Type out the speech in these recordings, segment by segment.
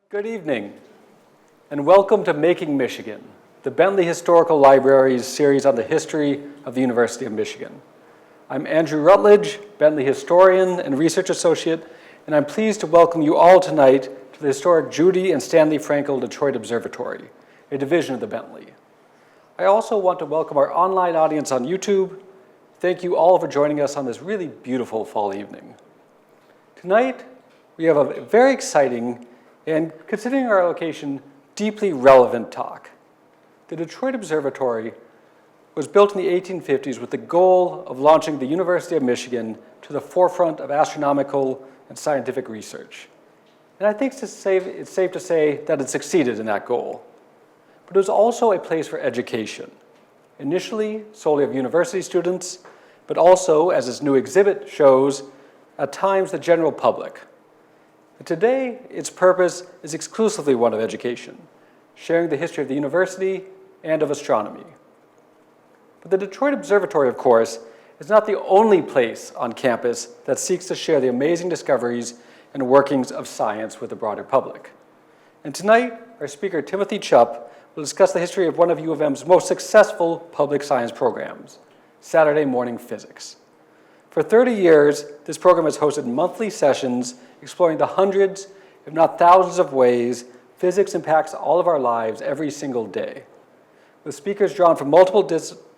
Good evening, and welcome to Making Michigan, the Bentley Historical Library's series on the history of the University of Michigan. I'm Andrew Rutledge, Bentley historian and research associate, and I'm pleased to welcome you all tonight to the historic Judy and Stanley Frankel Detroit Observatory, a division of the Bentley. I also want to welcome our online audience on YouTube. Thank you all for joining us on this really beautiful fall evening. Tonight, we have a very exciting and, considering our location, deeply relevant talk. The Detroit Observatory was built in the 1850s with the goal of launching the University of Michigan to the forefront of astronomical and scientific research. And I think it's safe to say that it succeeded in that goal. But it was also a place for education, initially solely of university students, but also, as this new exhibit shows, at times the general public. And today, its purpose is exclusively one of education, sharing the history of the university and of astronomy. But the Detroit Observatory, of course, is not the only place on campus that seeks to share the amazing discoveries and workings of science with the broader public. And tonight, our speaker, Timothy Chupp, will discuss the history of one of U of M's most successful public science programs, Saturday Morning Physics. For 30 years, this program has hosted monthly sessions exploring the hundreds, if not thousands of ways physics impacts all of our lives every single day. With speakers drawn from multiple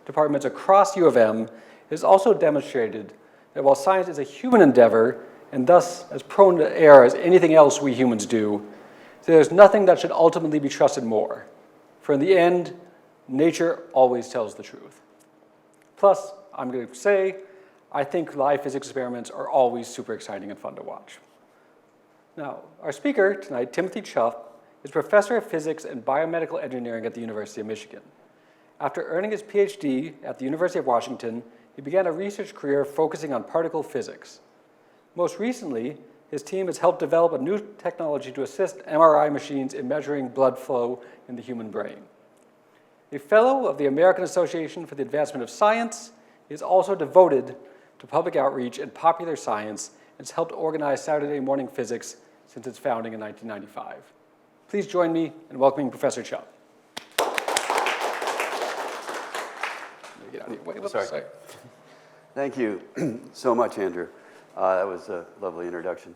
departments across U of M, it has also demonstrated that while science is a human endeavor, and thus as prone to error as anything else we humans do, there's nothing that should ultimately be trusted more. For in the end, nature always tells the truth. Plus, I'm going to say, I think live physics experiments are always super exciting and fun to watch. Now, our speaker tonight, Timothy Chupp, is professor of physics and biomedical engineering at the University of Michigan. After earning his PhD at the University of Washington, he began a research career focusing on particle physics. Most recently, his team has helped develop a new technology to assist MRI machines in measuring blood flow in the human brain. A fellow of the American Association for the Advancement of Science, he is also devoted to public outreach and popular science, and has helped organize Saturday Morning Physics since its founding in 1995. Please join me in welcoming Professor Chupp. Sorry. Thank you so much, Andrew. That was a lovely introduction.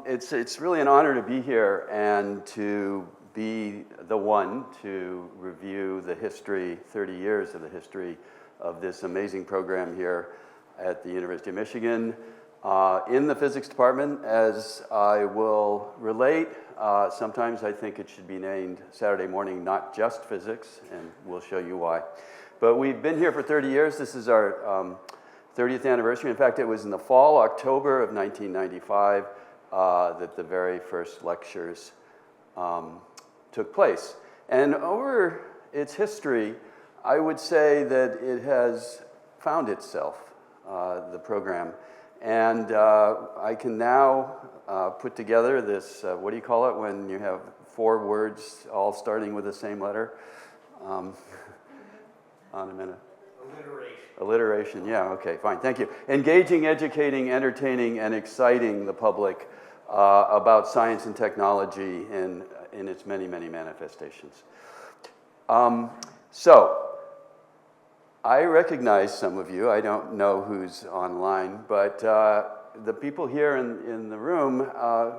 It's really an honor to be here and to be the one to review the history, 30 years of the history of this amazing program here at the University of Michigan. In the physics department, as I will relate, sometimes I think it should be named Saturday Morning Not Just Physics, and we'll show you why. But we've been here for 30 years. This is our 30th anniversary. In fact, it was in the fall, October of 1995, that the very first lectures took place. And over its history, I would say that it has found itself, the program. And I can now put together this, what do you call it when you have 4 words all starting with the same letter? On a minute. Alliteration, yeah, okay, fine, thank you. Engaging, educating, entertaining, and exciting the public about science and technology in its many, many manifestations. So, I recognize some of you. I don't know who's online, but the people here in the room,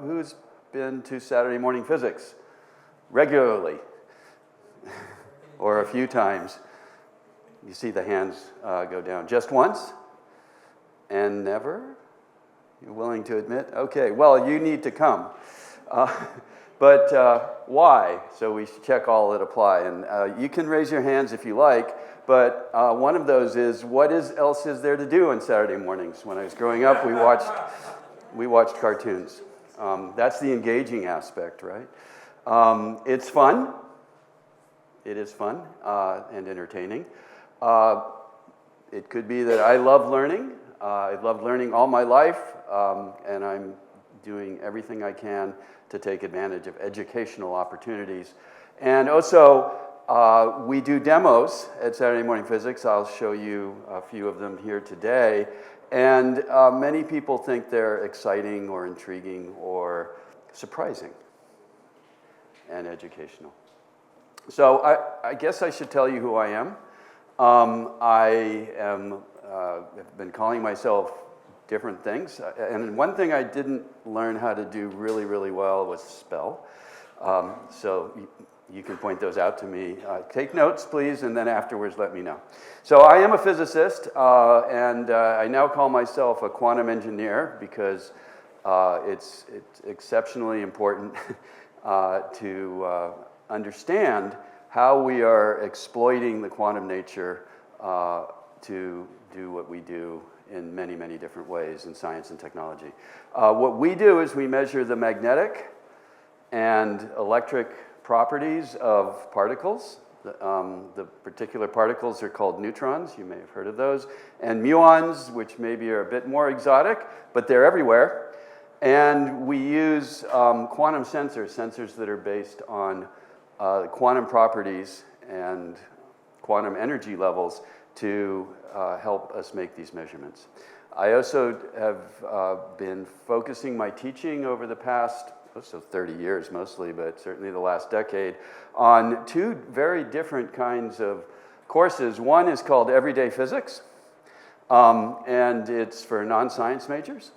who's been to Saturday Morning Physics regularly or a few times? You see the hands go down. Just once? And never? You're willing to admit? Okay, well, you need to come. But why? So we should check all that apply. And you can raise your hands if you like, but one of those is, what else is there to do on Saturday mornings? When I was growing up, we watched cartoons. That's the engaging aspect, right? It's fun. It is fun and entertaining. It could be that I love learning. I've loved learning all my life, and I'm doing everything I can to take advantage of educational opportunities. And also, we do demos at Saturday Morning Physics. I'll show you a few of them here today. And many people think they're exciting or intriguing or surprising. and educational. So I guess I should tell you who I am. I have been calling myself different things. And one thing I didn't learn how to do really, really well was spell. So you can point those out to me. Take notes, please, and then afterwards let me know. So I am a physicist, and I now call myself a quantum engineer because it's exceptionally important to understand how we are exploiting the quantum nature to do what we do in many, many different ways in science and technology. What we do is we measure the magnetic and electric properties of particles. The particular particles are called neutrons. You may have heard of those. And muons, which maybe are a bit more exotic, but they're everywhere. And we use quantum sensors that are based on quantum properties and quantum energy levels to help us make these measurements. I also have been focusing my teaching over the past, 30 years mostly, but certainly the last decade, on two very different kinds of courses. One is called Everyday Physics, and it's for non-science majors.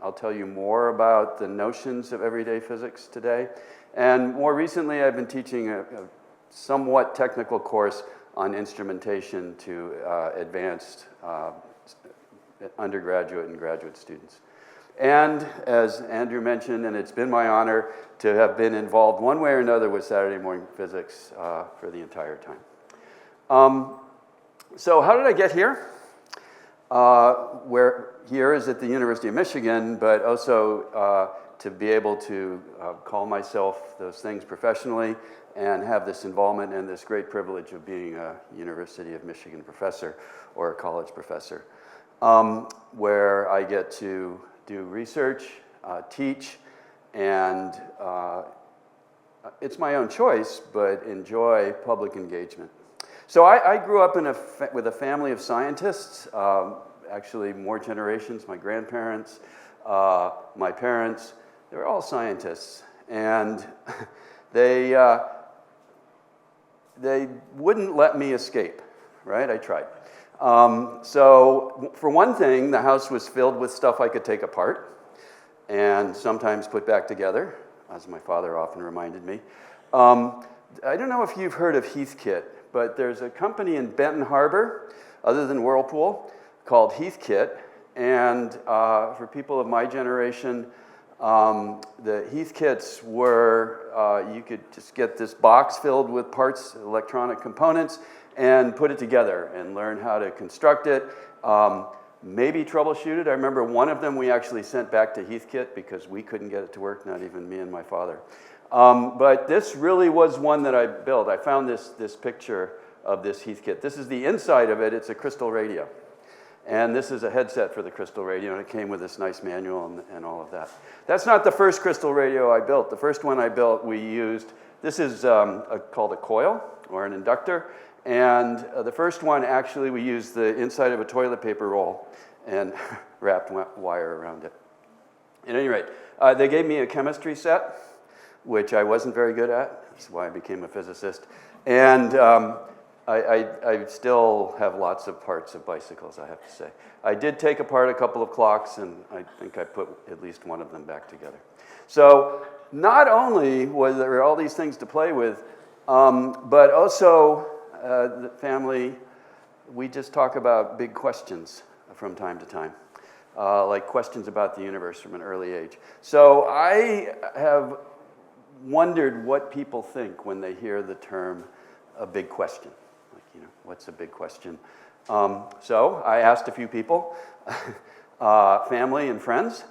I'll tell you more about the notions of everyday physics today. And more recently, I've been teaching a somewhat technical course on instrumentation to advanced undergraduate and graduate students. And as Andrew mentioned, and it's been my honor to have been involved one way or another with Saturday Morning Physics for the entire time. So how did I get here? Where here is at the University of Michigan, but also to be able to call myself those things professionally and have this involvement and this great privilege of being a University of Michigan professor or a college professor, where I get to do research, teach, and it's my own choice, but enjoy public engagement. So I grew up with a family of scientists, actually more generations. My grandparents, my parents, they were all scientists. And they wouldn't let me escape, right? I tried. So for one thing, the house was filled with stuff I could take apart and sometimes put back together, as my father often reminded me. I don't know if you've heard of Heathkit, but there's a company in Benton Harbor, other than Whirlpool, called Heathkit. And for people of my generation, the Heathkits were, you could just get this box filled with parts, electronic components, and put it together and learn how to construct it, maybe troubleshoot it. I remember one of them we actually sent back to Heathkit because we couldn't get it to work, not even me and my father. But this really was one that I built. I found this picture of this Heathkit. This is the inside of it. It's a crystal radio. And this is a headset for the crystal radio, and it came with this nice manual and all of that. That's not the first crystal radio I built. The first one I built, we used, this is called a coil or an inductor. And the first one, actually, we used the inside of a toilet paper roll and wrapped wire around it. At any rate, they gave me a chemistry set, which I wasn't very good at. That's why I became a physicist. And I still have lots of parts of bicycles, I have to say. I did take apart a couple of clocks, and I think I put at least one of them back together. So not only was there all these things to play with, but also the family, we just talk about big questions from time to time, like questions about the universe from an early age. So I have wondered what people think when they hear the term a big question. Like, what's a big question? So I asked a few people, family and friends,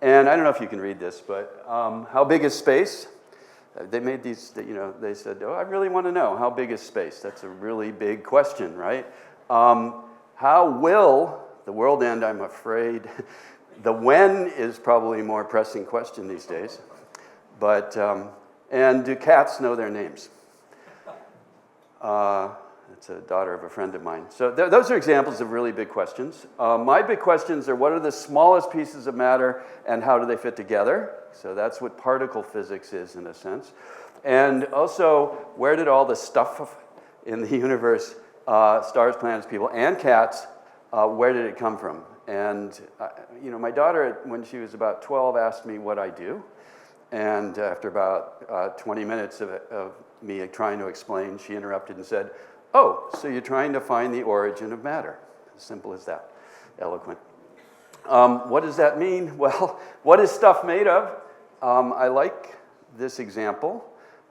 and I don't know if you can read this, but how big is space? They made these, they said, I really want to know, how big is space? That's a really big question, right? How will the world end? I'm afraid the when is probably a more pressing question these days. But, and do cats know their names? It's a daughter of a friend of mine. So those are examples of really big questions. My big questions are, what are the smallest pieces of matter and how do they fit together? So that's what particle physics is in a sense. And also, where did all the stuff in the universe, stars, planets, people, and cats, where did it come from? And my daughter, when she was about 12, asked me what I do. And after about 20 minutes of me trying to explain, she interrupted and said, "Oh, so you're trying to find the origin of matter." As simple as that. Eloquent. What does that mean? Well, what is stuff made of? I like this example,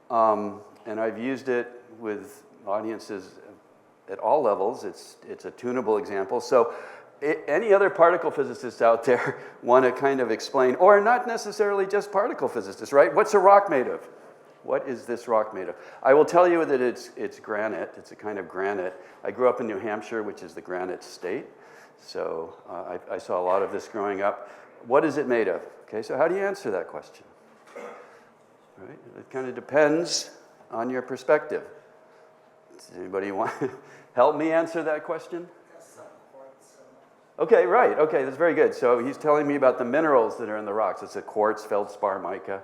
and I've used it with audiences at all levels. It's a tunable example. So any other particle physicists out there want to kind of explain, or not necessarily just particle physicists, right? What's a rock made of? What is this rock made of? I will tell you that it's granite. It's a kind of granite. I grew up in New Hampshire, which is the granite state. So I saw a lot of this growing up. What is it made of? Okay, so how do you answer that question? Right? It kind of depends on your perspective. Does anybody want to help me answer that question? Okay, right. Okay, that's very good. So he's telling me about the minerals that are in the rocks. It's a quartz, feldspar, mica.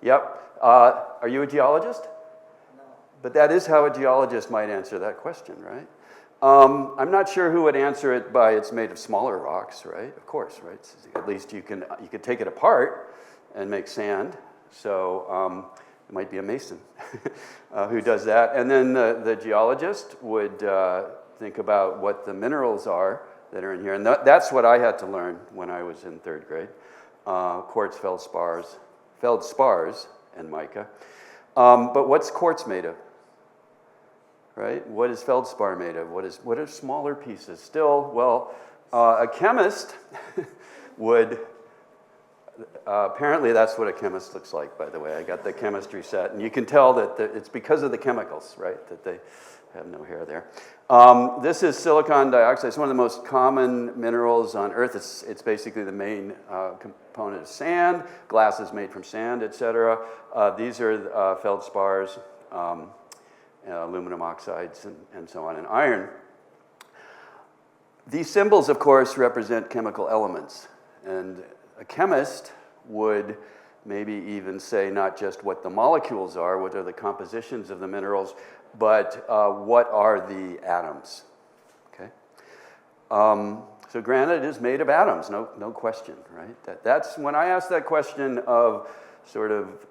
Yep. Are you a geologist? No. But that is how a geologist might answer that question, right? I'm not sure who would answer it by it's made of smaller rocks, right? Of course, right? At least you can take it apart and make sand. So it might be a mason who does that. And then the geologist would think about what the minerals are that are in here. And that's what I had to learn when I was in third grade. Quartz, feldspars, and mica. But what's quartz made of? Right? What is feldspar made of? What are smaller pieces? Still, well, a chemist would, apparently that's what a chemist looks like, by the way. I got the chemistry set, and you can tell that it's because of the chemicals, right, that they have no hair there. This is silicon dioxide. It's one of the most common minerals on Earth. It's basically the main component of sand. Glass is made from sand, etc. These are feldspars, aluminum oxides, and so on, and iron. These symbols, of course, represent chemical elements. And a chemist would maybe even say not just what the molecules are, what are the compositions of the minerals, but what are the atoms, okay? So granite is made of atoms, no question, right? That's when I ask that question of sort of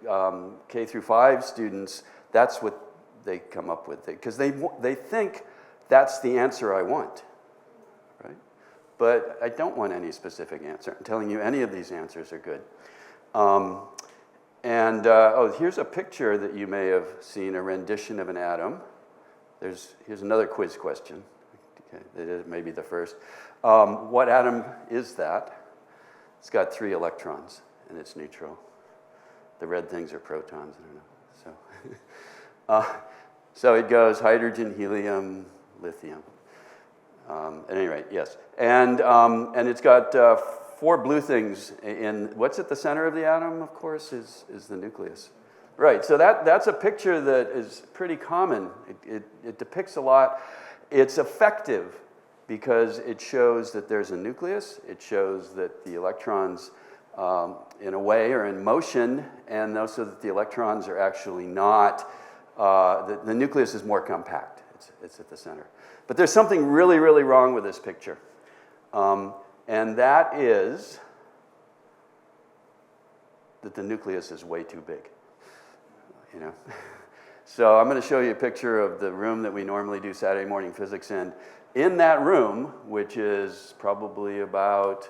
K through 5 students, that's what they come up with, because they think that's the answer I want, right? But I don't want any specific answer. I'm telling you any of these answers are good. Here's a picture that you may have seen, a rendition of an atom. Here's another quiz question. Okay, it may be the first. What atom is that? It's got 3 electrons, and it's neutral. The red things are protons. I don't know. So it goes hydrogen, helium, lithium. At any rate, yes. And it's got 4 blue things in, what's at the center of the atom, of course, is the nucleus. Right, so that's a picture that is pretty common. It depicts a lot. It's effective because it shows that there's a nucleus. It shows that the electrons, in a way, are in motion, and also that the electrons are actually not, the nucleus is more compact. It's at the center. But there's something really, really wrong with this picture. And that is that the nucleus is way too big, you know. So I'm going to show you a picture of the room that we normally do Saturday morning physics in. In that room, which is probably about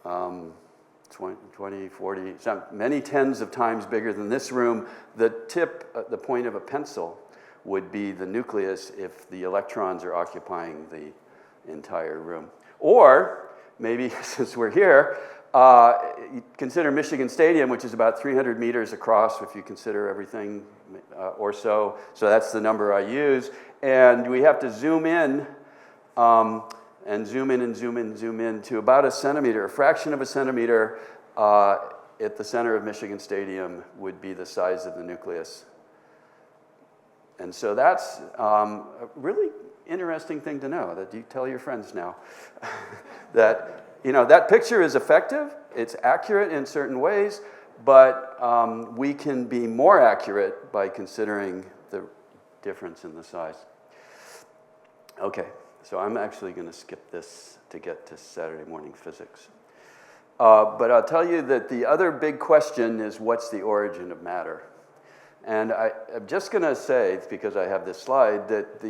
20, 40, many tens of times bigger than this room, the tip, the point of a pencil would be the nucleus if the electrons are occupying the entire room. Or maybe, since we're here, consider Michigan Stadium, which is about 300 meters across if you consider everything or so. So that's the number I use. And we have to zoom in and zoom in and zoom in and zoom in to about a centimeter, a fraction of a centimeter at the center of Michigan Stadium would be the size of the nucleus. And so that's a really interesting thing to know, that you tell your friends now. That, that picture is effective, it's accurate in certain ways, but we can be more accurate by considering the difference in the size. Okay, so I'm actually going to skip this to get to Saturday morning physics. But I'll tell you that the other big question is, what's the origin of matter? And I'm just going to say, because I have this slide, that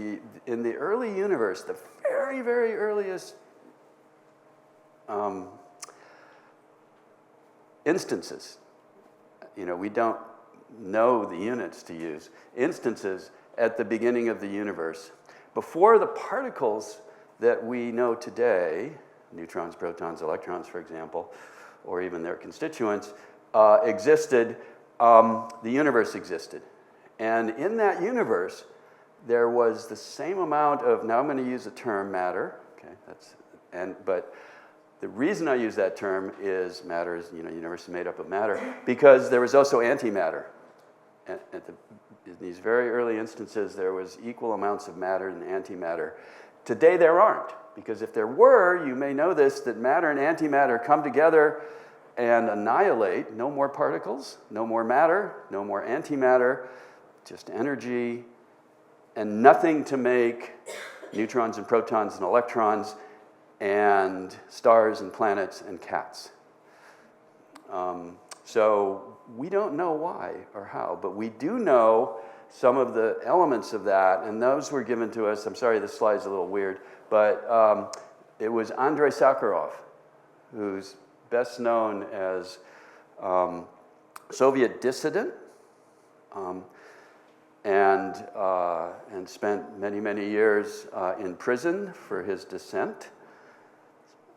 in the early universe, the very, very earliest instances, we don't know the units to use, instances at the beginning of the universe, before the particles that we know today, neutrons, protons, electrons, for example, or even their constituents, existed, the universe existed. And in that universe, there was the same amount of, now I'm going to use the term matter, okay, but the reason I use that term is matter is, universe is made up of matter, because there was also antimatter. In these very early instances, there was equal amounts of matter and antimatter. Today, there aren't, because if there were, you may know this, that matter and antimatter come together and annihilate. No more particles, no more matter, no more antimatter, just energy, and nothing to make neutrons and protons and electrons and stars and planets and cats. So we don't know why or how, but we do know some of the elements of that, and those were given to us. I'm sorry, this slide's a little weird, but it was Andrei Sakharov, who's best known as Soviet dissident, and spent many, many years in prison for his dissent.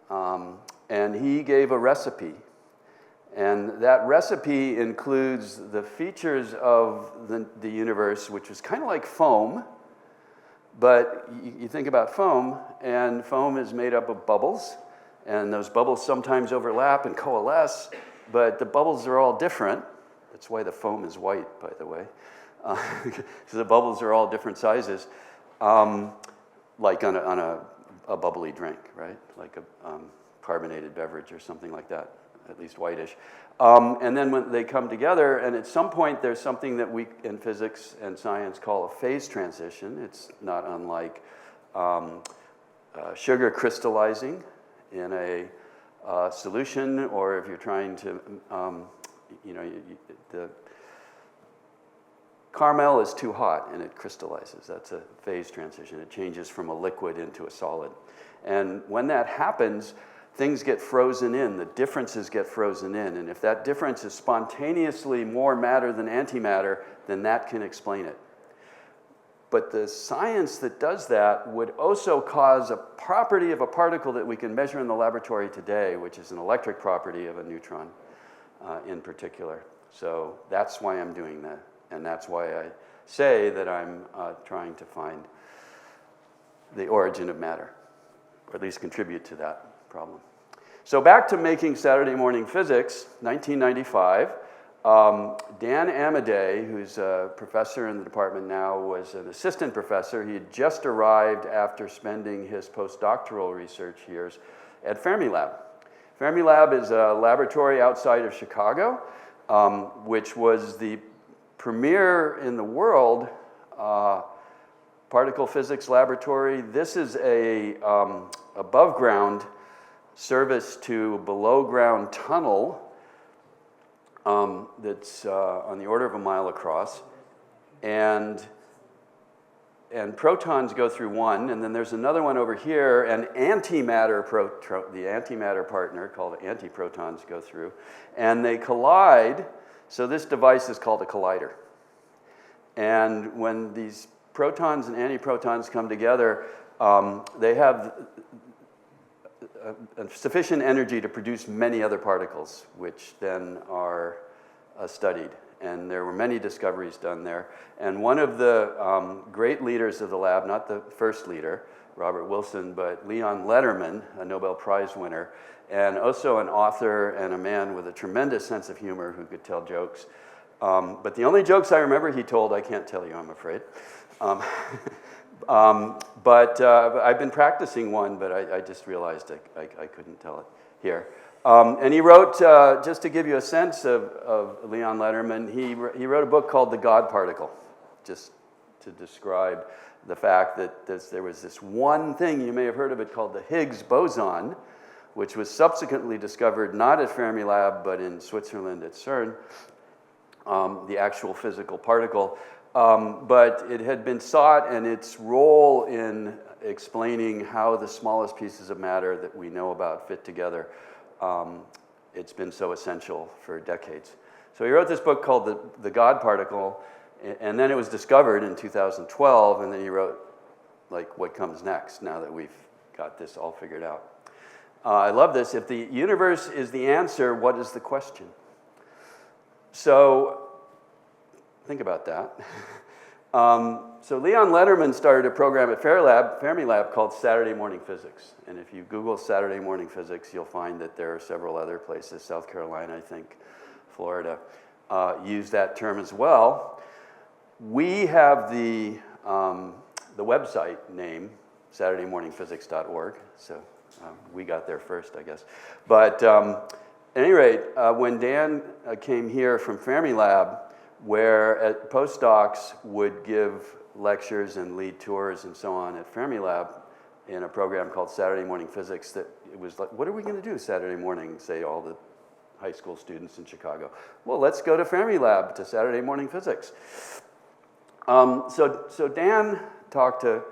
And he gave a recipe. And that recipe includes the features of the universe, which was kind of like foam. But you think about foam, and foam is made up of bubbles. And those bubbles sometimes overlap and coalesce, but the bubbles are all different. That's why the foam is white, by the way. So the bubbles are all different sizes, like on a bubbly drink, right? Like a carbonated beverage or something like that, at least whitish. And then when they come together, and at some point there's something that we in physics and science call a phase transition. It's not unlike sugar crystallizing in a solution, or if you're trying to, the caramel is too hot and it crystallizes. That's a phase transition. It changes from a liquid into a solid. And when that happens, things get frozen in, the differences get frozen in, and if that difference is spontaneously more matter than antimatter, then that can explain it. But the science that does that would also cause a property of a particle that we can measure in the laboratory today, which is an electric property of a neutron in particular. So that's why I'm doing that, and that's why I say that I'm trying to find the origin of matter, or at least contribute to that problem. So back to making Saturday morning physics, 1995. Dan Amadei, who's a professor in the department now, was an assistant professor. He had just arrived after spending his postdoctoral research years at Fermilab. Fermilab is a laboratory outside of Chicago, which was the premier in the world particle physics laboratory. This is a above ground service to below ground tunnel that's on the order of a mile across, and protons go through one, and then there's another one over here, and antimatter, the antimatter partner called antiprotons go through, and they collide. So this device is called a collider. And when these protons and antiprotons come together, they have sufficient energy to produce many other particles, which then are studied. And there were many discoveries done there. And one of the great leaders of the lab, not the first leader, Robert Wilson, but Leon Lederman, a Nobel Prize winner, and also an author and a man with a tremendous sense of humor who could tell jokes, But the only jokes I remember he told, I can't tell you, I'm afraid. But I've been practicing one, but I just realized I couldn't tell it here. And he wrote, just to give you a sense of Leon Letterman, he wrote a book called The God Particle, just to describe the fact that there was this one thing, you may have heard of it, called the Higgs boson, which was subsequently discovered not at Fermilab, but in Switzerland at CERN, the actual physical particle. But it had been sought, and its role in explaining how the smallest pieces of matter that we know about fit together, it's been so essential for decades. So he wrote this book called The God Particle, and then it was discovered in 2012, and then he wrote, like, what comes next now that we've got this all figured out. I love this. If the universe is the answer, what is the question? So think about that. So Leon Letterman started a program at Fermilab called Saturday Morning Physics. And if you Google Saturday Morning Physics, you'll find that there are several other places, South Carolina, I think, Florida, use that term as well. We have the website name, SaturdayMorningPhysics.org, so we got there first, I guess. But at any rate, when Dan came here from Fermilab, where postdocs would give lectures and lead tours and so on at Fermilab in a program called Saturday Morning Physics, that it was like, what are we going to do Saturday morning, say all the high school students in Chicago? Well, let's go to Fermilab to Saturday Morning Physics. So Dan talked to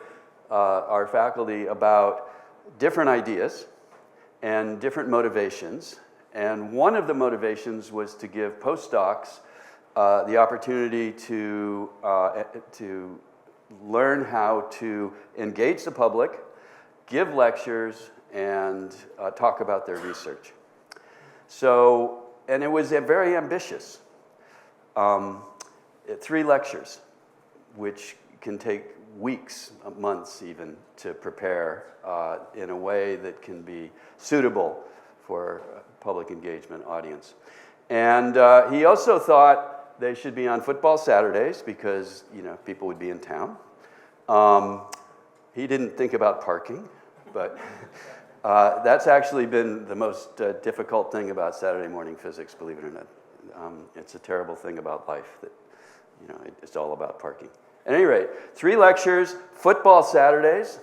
our faculty about different ideas and different motivations. And one of the motivations was to give postdocs the opportunity to learn how to engage the public, give lectures, and talk about their research. So, and it was very ambitious. 3 lectures, which can take weeks, months even, to prepare in a way that can be suitable for a public engagement audience. And he also thought they should be on football Saturdays because, you know, people would be in town. He didn't think about parking, but that's actually been the most difficult thing about Saturday Morning Physics, believe it or not. It's a terrible thing about life that, you know, it's all about parking. At any rate, 3 lectures, football Saturdays,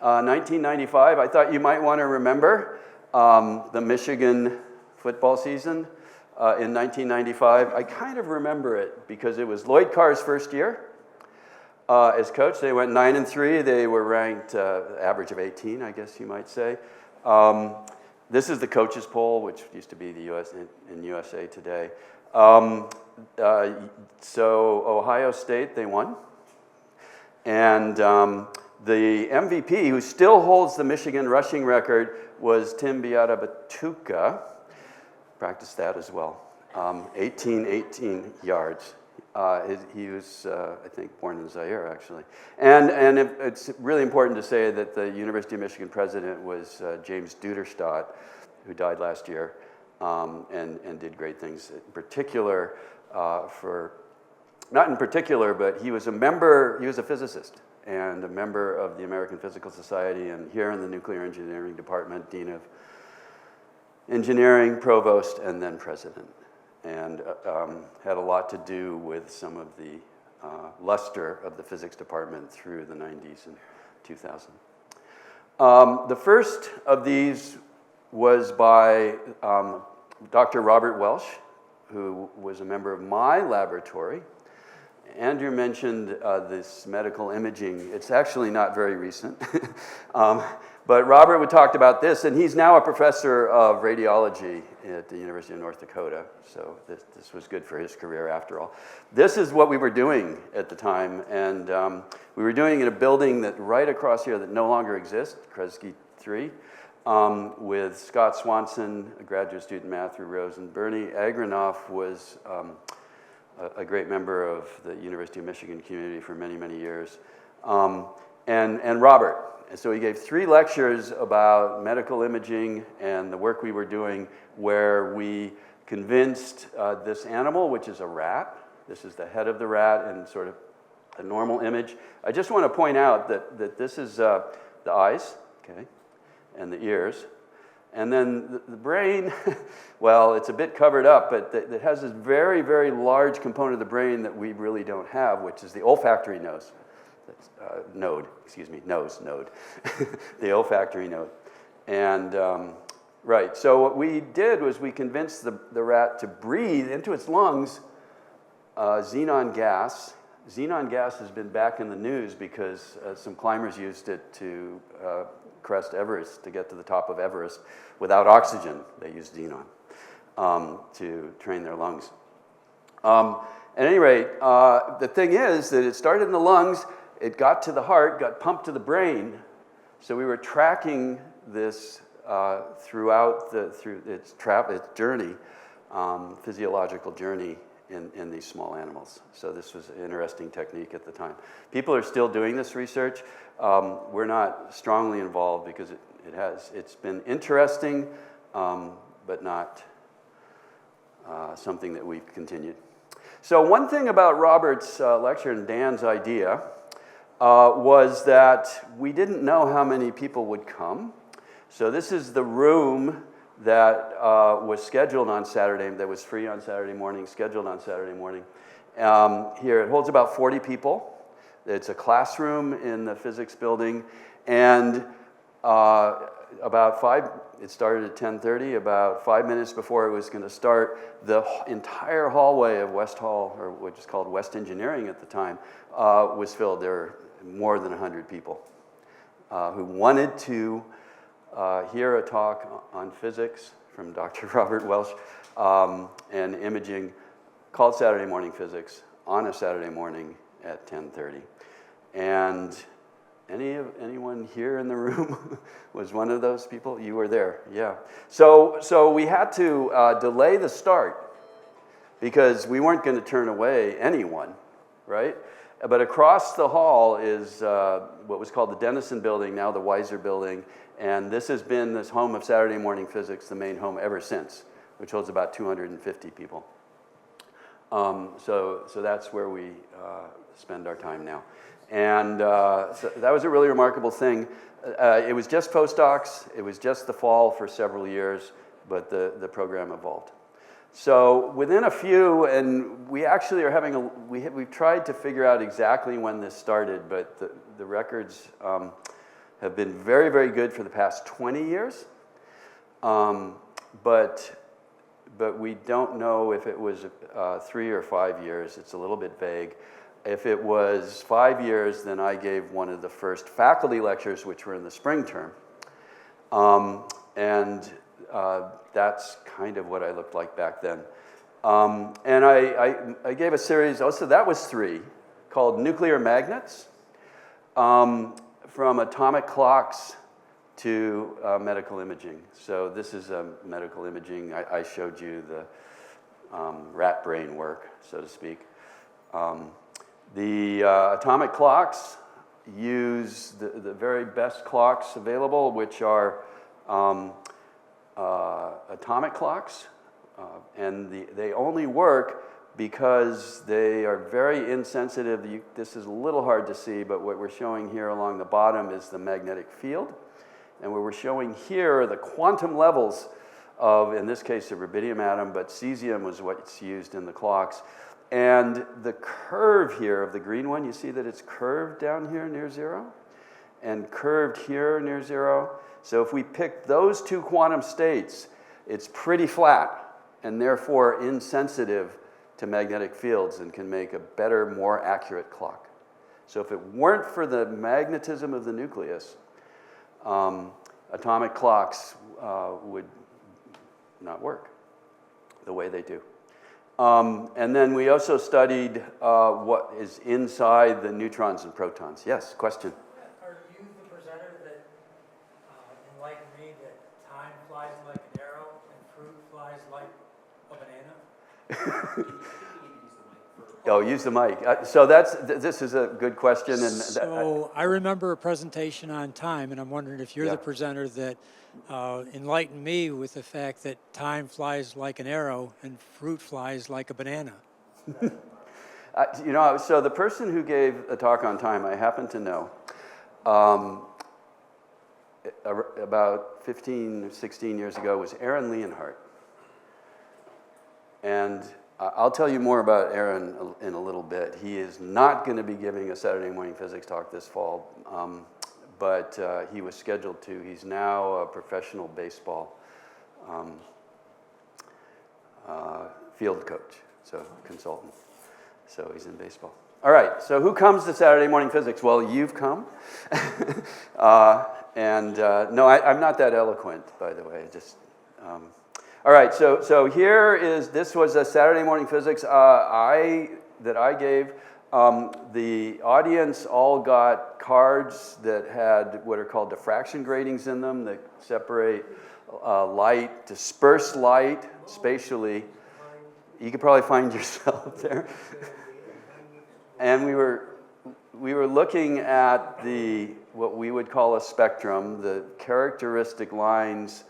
1995. I thought you might want to remember the Michigan football season in 1995. I kind of remember it because it was Lloyd Carr's first year as coach. They went 9-3. They were ranked average of 18, I guess you might say. This is the coaches poll, which used to be the in USA Today. So Ohio State, they won. And the MVP, who still holds the Michigan rushing record, was Tim Biadabattuka. Practiced that as well. 18 yards. He was, I think, born in Zaire, actually. And it's really important to say that the University of Michigan president was James Duderstadt, who died last year, and did great things. In particular, not in particular, but he was a physicist and a member of the American Physical Society, and here in the nuclear engineering department, dean of engineering, provost, and then president. And had a lot to do with some of the luster of the physics department through the 90s and 2000. The first of these was by Dr. Robert Welsh, who was a member of my laboratory. Andrew mentioned this medical imaging. It's actually not very recent. But Robert talked about this, and he's now a professor of radiology at the University of North Dakota, so this was good for his career after all. This is what we were doing at the time, and we were doing it in a building that right across here that no longer exists, Kresge 3, with Scott Swanson, a graduate student, Matthew Rose, and Bernie Agronoff was a great member of the University of Michigan community for many, many years, and Robert. And so he gave 3 lectures about medical imaging and the work we were doing, where we convinced this animal, which is a rat, This is the head of the rat in sort of a normal image. I just want to point out that this is the eyes, okay, and the ears. And then the brain, well, it's a bit covered up, but it has this very, very large component of the brain that we really don't have, which is the olfactory nose. Node, the olfactory node. And, right, so what we did was we convinced the rat to breathe into its lungs xenon gas. Xenon gas has been back in the news because some climbers used it to crest Everest, to get to the top of Everest without oxygen. They used xenon to train their lungs. At any rate, the thing is that it started in the lungs, it got to the heart, got pumped to the brain. So we were tracking this throughout its journey, physiological journey in these small animals. So this was an interesting technique at the time. People are still doing this research. We're not strongly involved because it's been interesting, but not something that we've continued. So one thing about Robert's lecture and Dan's idea was that we didn't know how many people would come. So this is the room that was scheduled on Saturday, that was free on Saturday morning, scheduled on Saturday morning. Here, it holds about 40 people. It's a classroom in the physics building, and it started at 10:30, about 5 minutes before it was going to start, the entire hallway of West Hall, or which is called West Engineering at the time, was filled. There were more than 100 people who wanted to hear a talk on physics from Dr. Robert Welsh and imaging called Saturday Morning Physics on a Saturday morning at 10:30. And anyone here in the room was one of those people? You were there, yeah. So we had to delay the start because we weren't going to turn away anyone, right? But across the hall is what was called the Dennison Building, now the Weiser Building, and this has been this home of Saturday Morning Physics, the main home ever since, which holds about 250 people. So that's where we spend our time now. And so that was a really remarkable thing. It was just postdocs. It was just the fall for several years, but the program evolved. So within a few, and we actually are having we've tried to figure out exactly when this started, but the records have been very, very good for the past 20 years. But we don't know if it was 3 or 5 years. It's a little bit vague. If it was 5 years, then I gave one of the first faculty lectures, which were in the spring term. That's kind of what I looked like back then. And I gave a series, so that was 3, called Nuclear Magnets, from atomic clocks to medical imaging. So this is medical imaging. I showed you the rat brain work, so to speak. The atomic clocks use the very best clocks available, which are atomic clocks, and they only work because they are very insensitive. This is a little hard to see, but what we're showing here along the bottom is the magnetic field. And what we're showing here are the quantum levels of, in this case, a rubidium atom, but cesium was what's used in the clocks. And the curve here of the green one, you see that it's curved down here near 0 and curved here near 0. So if we pick those 2 quantum states, it's pretty flat and therefore insensitive to magnetic fields and can make a better, more accurate clock. So if it weren't for the magnetism of the nucleus, atomic clocks would not work the way they do. And then we also studied what is inside the neutrons and protons. Yes, question? Are you the presenter that enlightened me that time flies like an arrow and fruit flies like a banana? Oh, use the mic. So this is a good question. And so I remember a presentation on time, and I'm wondering if you're Yeah. the presenter that enlightened me with the fact that time flies like an arrow and fruit flies like a banana. So the person who gave a talk on time, I happen to know, about 15 or 16 years ago, was Aaron Leonhardt. And I'll tell you more about Aaron in a little bit. He is not going to be giving a Saturday morning physics talk this fall, but he was scheduled to. He's now a professional baseball field coach, so consultant. So he's in baseball. All right, so who comes to Saturday morning physics? Well, you've come. No, I'm not that eloquent, by the way. All right, so this was a Saturday morning physics that I gave. The audience all got cards that had what are called diffraction gratings in them that separate light, dispersed light spatially. You could probably find yourself there. And we were looking at what we would call a spectrum, the characteristic lines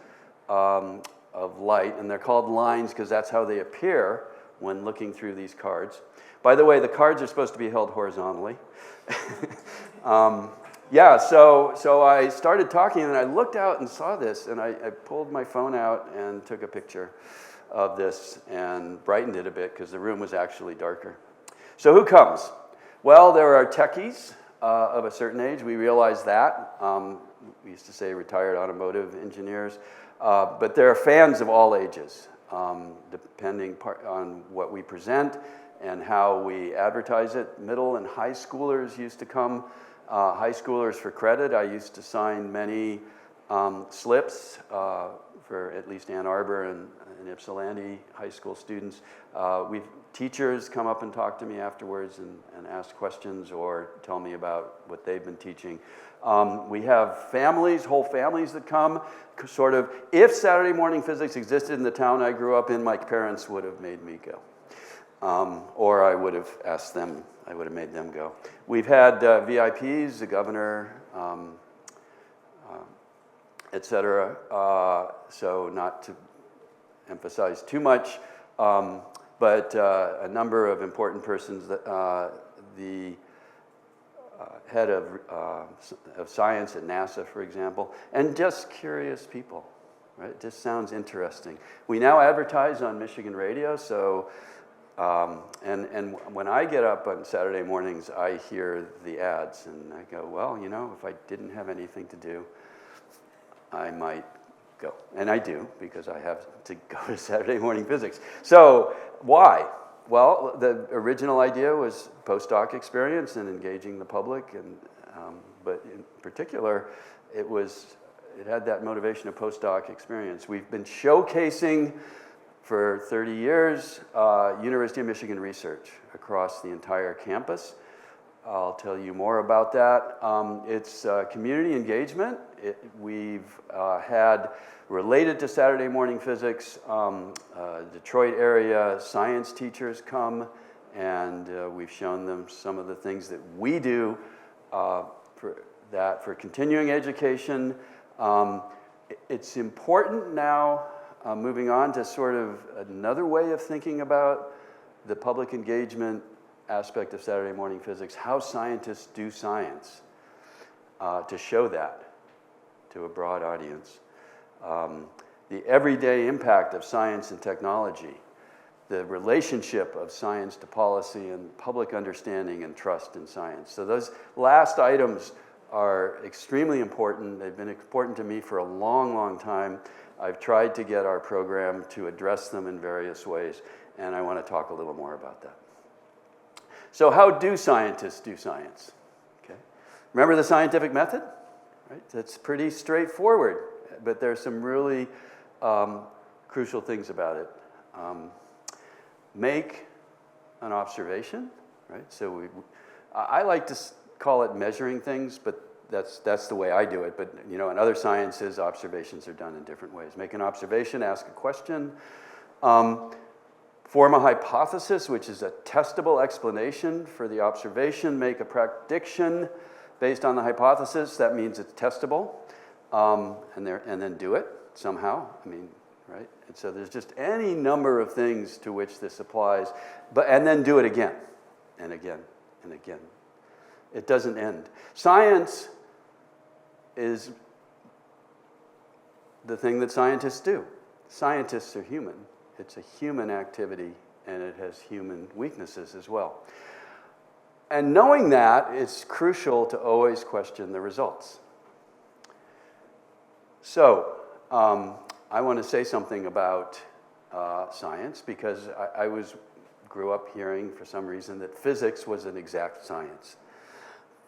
of light, and they're called lines because that's how they appear when looking through these cards. By the way, the cards are supposed to be held horizontally. So I started talking, and I looked out and saw this, and I pulled my phone out and took a picture of this and brightened it a bit because the room was actually darker. So who comes? Well, there are techies of a certain age. We realize that. We used to say retired automotive engineers. But there are fans of all ages, depending on what we present and how we advertise it. Middle and high schoolers used to come. High schoolers for credit. I used to sign many slips for at least Ann Arbor and Ypsilanti high school students. Teachers come up and talk to me afterwards and ask questions or tell me about what they've been teaching. We have families, whole families that come, sort of, if Saturday morning physics existed in the town I grew up in, my parents would have made me go. Or I would have asked them, I would have made them go. We've had VIPs, the governor, et cetera, so not to emphasize too much, but a number of important persons, the head of science at NASA, for example, and just curious people, right? It just sounds interesting. We now advertise on Michigan radio, so, and when I get up on Saturday mornings, I hear the ads, and I go, well, if I didn't have anything to do, I might go. And I do, because I have to go to Saturday morning physics. So, why? Well, the original idea was postdoc experience and engaging the public, but in particular, it had that motivation of postdoc experience. We've been showcasing for 30 years University of Michigan research across the entire campus. I'll tell you more about that. It's community engagement. We've had, related to Saturday morning physics, Detroit area science teachers come, and we've shown them some of the things that we do for continuing education. It's important now, moving on to sort of another way of thinking about the public engagement aspect of Saturday morning physics, how scientists do science, to show that to a broad audience. The everyday impact of science and technology, the relationship of science to policy and public understanding and trust in science. So those last items are extremely important. They've been important to me for a long, long time. I've tried to get our program to address them in various ways, and I want to talk a little more about that. So how do scientists do science? Okay. Remember the scientific method? Right? That's pretty straightforward, but there's some really crucial things about it. Make an observation, right? So I like to call it measuring things, but that's the way I do it. But in other sciences, observations are done in different ways. Make an observation, ask a question, form a hypothesis, which is a testable explanation for the observation. Make a prediction based on the hypothesis. That means it's testable, and then do it somehow. Right? And so there's just any number of things to which this applies, and then do it again. and again and again. It doesn't end. Science is the thing that scientists do. Scientists are human. It's a human activity, and it has human weaknesses as well. And knowing that, it's crucial to always question the results. So, I want to say something about science, because I grew up hearing, for some reason, that physics was an exact science.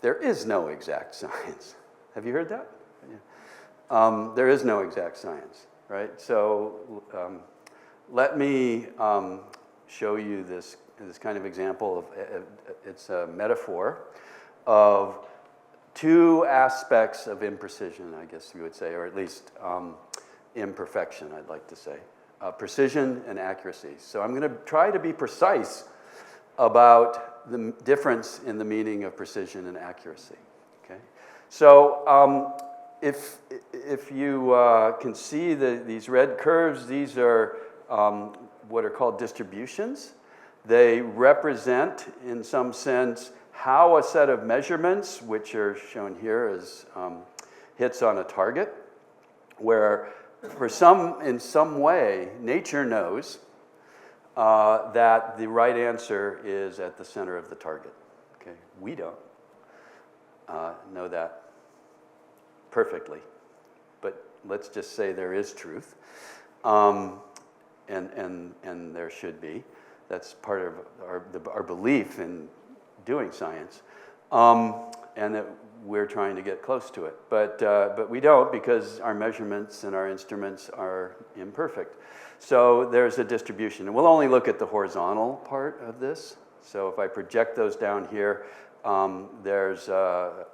There is no exact science. Have you heard that? Yeah. There is no exact science, right? So let me show you this kind of example of, it's a metaphor of two aspects of imprecision, I guess you would say, or at least imperfection, I'd like to say. Precision and accuracy. So I'm going to try to be precise about the difference in the meaning of precision and accuracy. Okay? So if you can see these red curves, these are what are called distributions. They represent, in some sense, how a set of measurements, which are shown here as hits on a target, where in some way, nature knows that the right answer is at the center of the target. Okay, we don't know that perfectly, but let's just say there is truth, and there should be. That's part of our belief in doing science, and that we're trying to get close to it. But we don't, because our measurements and our instruments are imperfect. So there's a distribution. And we'll only look at the horizontal part of this. So if I project those down here, there's a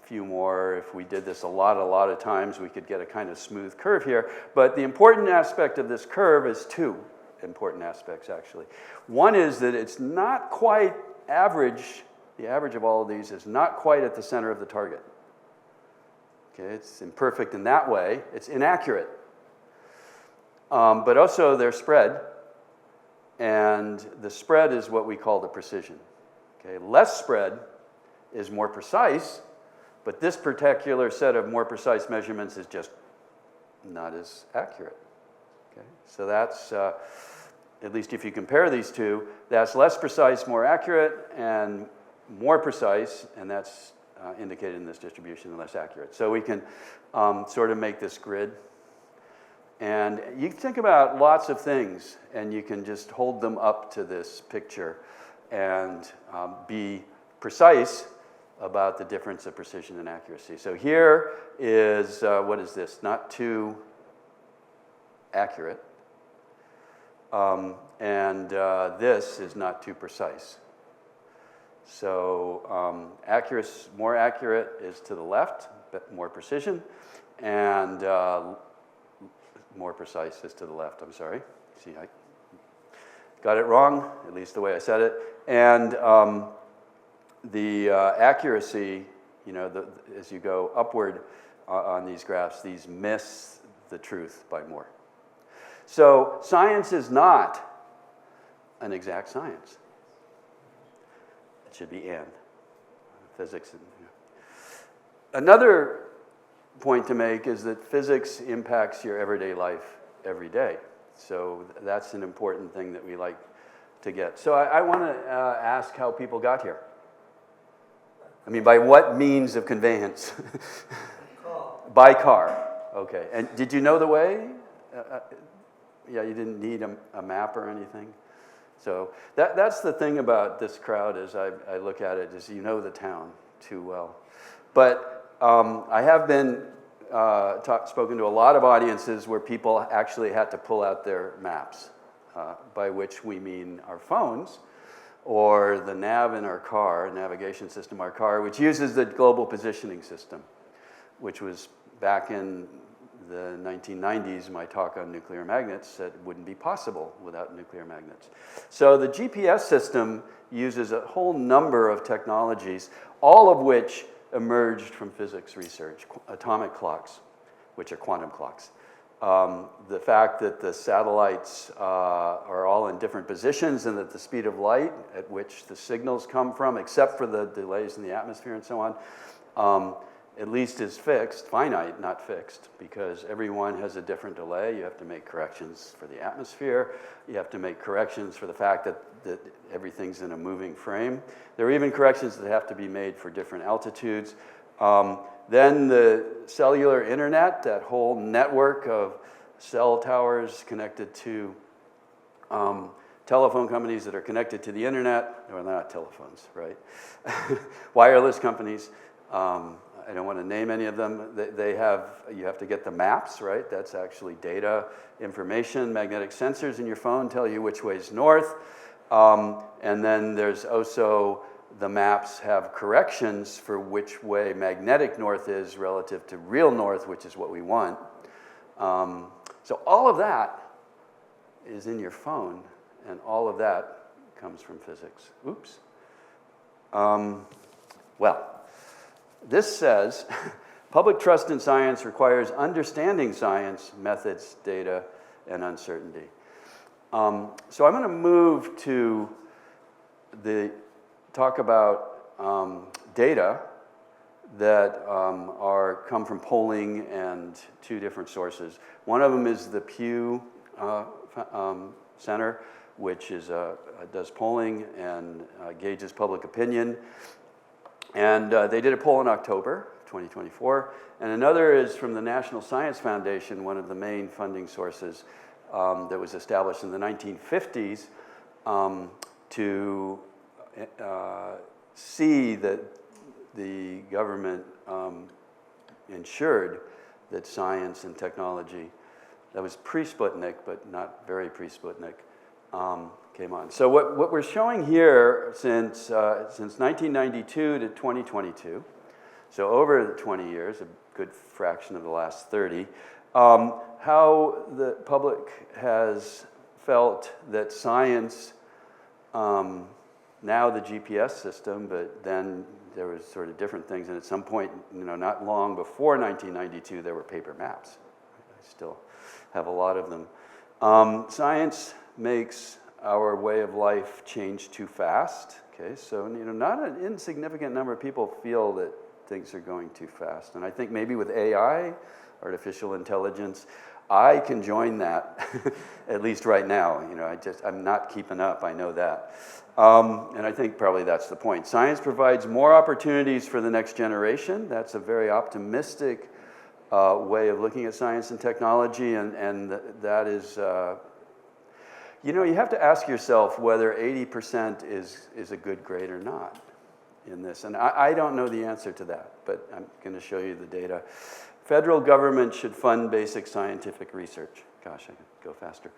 few more. If we did this a lot of times, we could get a kind of smooth curve here. But the important aspect of this curve is two important aspects, actually. One is that it's not quite average. The average of all of these is not quite at the center of the target. Okay, it's imperfect in that way. It's inaccurate. But also they're spread, and the spread is what we call the precision. Okay, less spread is more precise, but this particular set of more precise measurements is just not as accurate. Okay, so that's, at least if you compare these two, that's less precise, more accurate, and more precise, and that's indicated in this distribution, less accurate. So we can sort of make this grid. And you can think about lots of things, and you can just hold them up to this picture and be precise about the difference of precision and accuracy. So here is, what is this? Not too accurate. And this is not too precise. So more accurate is to the left, but more precision, and more precise is to the left, I'm sorry. See, I got it wrong, at least the way I said it. And the accuracy, as you go upward on these graphs, these miss the truth by more. So science is not an exact science. It should be and. Physics. Another point to make is that physics impacts your everyday life every day. So that's an important thing that we like to get. So I want to ask how people got here. I mean, by what means of conveyance? By car. Okay. And did you know the way? Yeah, you didn't need a map or anything. So that's the thing about this crowd as I look at it, is you know the town too well. But I have been spoken to a lot of audiences where people actually had to pull out their maps, by which we mean our phones, or the nav in our car, navigation system, our car, which uses the global positioning system, which was back in the 1990s, my talk on nuclear magnets said it wouldn't be possible without nuclear magnets. So the GPS system uses a whole number of technologies, all of which emerged from physics research, atomic clocks, which are quantum clocks, The fact that the satellites are all in different positions and that the speed of light at which the signals come from, except for the delays in the atmosphere and so on, at least is fixed, finite, not fixed, because everyone has a different delay. You have to make corrections for the atmosphere. You have to make corrections for the fact that everything's in a moving frame. There are even corrections that have to be made for different altitudes. Then the cellular internet, that whole network of cell towers connected to telephone companies that are connected to the internet. Well, they're not telephones, right? Wireless companies. I don't want to name any of them. You have to get the maps, right? That's actually data, information. Magnetic sensors in your phone tell you which way's north. And then there's also the maps have corrections for which way magnetic north is relative to real north, which is what we want. So all of that is in your phone, and all of that comes from physics. Oops. Well, this says, public trust in science requires understanding science, methods, data, and uncertainty. So I'm going to move to talk about data that come from polling and two different sources. One of them is the Pew Center, which does polling and gauges public opinion. And they did a poll in October 2024. And another is from the National Science Foundation, one of the main funding sources that was established in the 1950s to see that the government ensured that science and technology, that was pre-Sputnik, but not very pre-Sputnik, came on. So what we're showing here since 1992 to 2022, so over 20 years, a good fraction of the last 30, how the public has felt that science, now the GPS system, but then there was sort of different things, and at some point, not long before 1992, there were paper maps. I still have a lot of them. Science makes our way of life change too fast. Okay, so not an insignificant number of people feel that things are going too fast, and I think maybe with AI, artificial intelligence, I can join that, at least right now. I'm not keeping up, I know that. And I think probably that's the point. Science provides more opportunities for the next generation. That's a very optimistic way of looking at science and technology, and that is, you have to ask yourself whether 80% is a good grade or not in this. And I don't know the answer to that, but I'm going to show you the data. Federal government should fund basic scientific research. Gosh, I could go faster.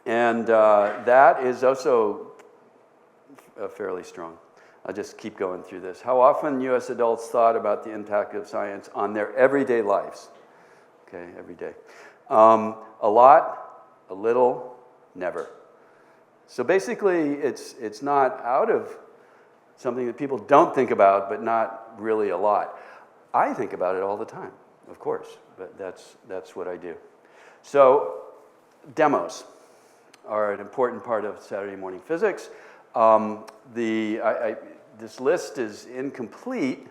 And that is also fairly strong. I'll just keep going through this. How often U.S. adults thought about the impact of science on their everyday lives? Okay, every day. A lot, a little, never. So basically, it's not out of something that people don't think about, but not really a lot. I think about it all the time, of course, but that's what I do. So demos are an important part of Saturday morning physics. This list is incomplete.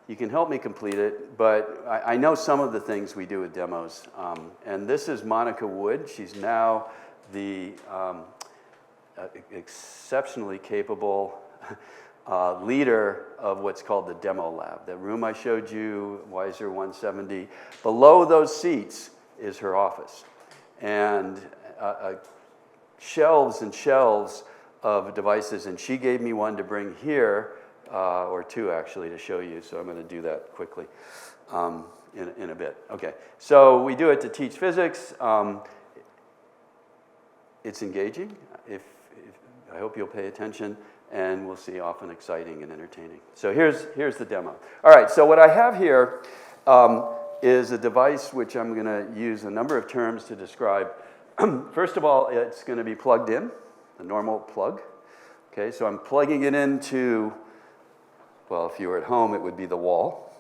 You can help me complete it, but I know some of the things we do with demos. And this is Monica Wood. She's now the exceptionally capable leader of what's called the demo lab. The room I showed you, Weiser 170, below those seats is her office. And shelves and shelves of devices, and she gave me one to bring here, or two actually, to show you, so I'm going to do that quickly in a bit. Okay, so we do it to teach physics. It's engaging. I hope you'll pay attention, and we'll see often exciting and entertaining. So here's the demo. All right, so what I have here is a device which I'm going to use a number of terms to describe. First of all, it's going to be plugged in, a normal plug. Okay, so I'm plugging it into, well, if you were at home, it would be the wall,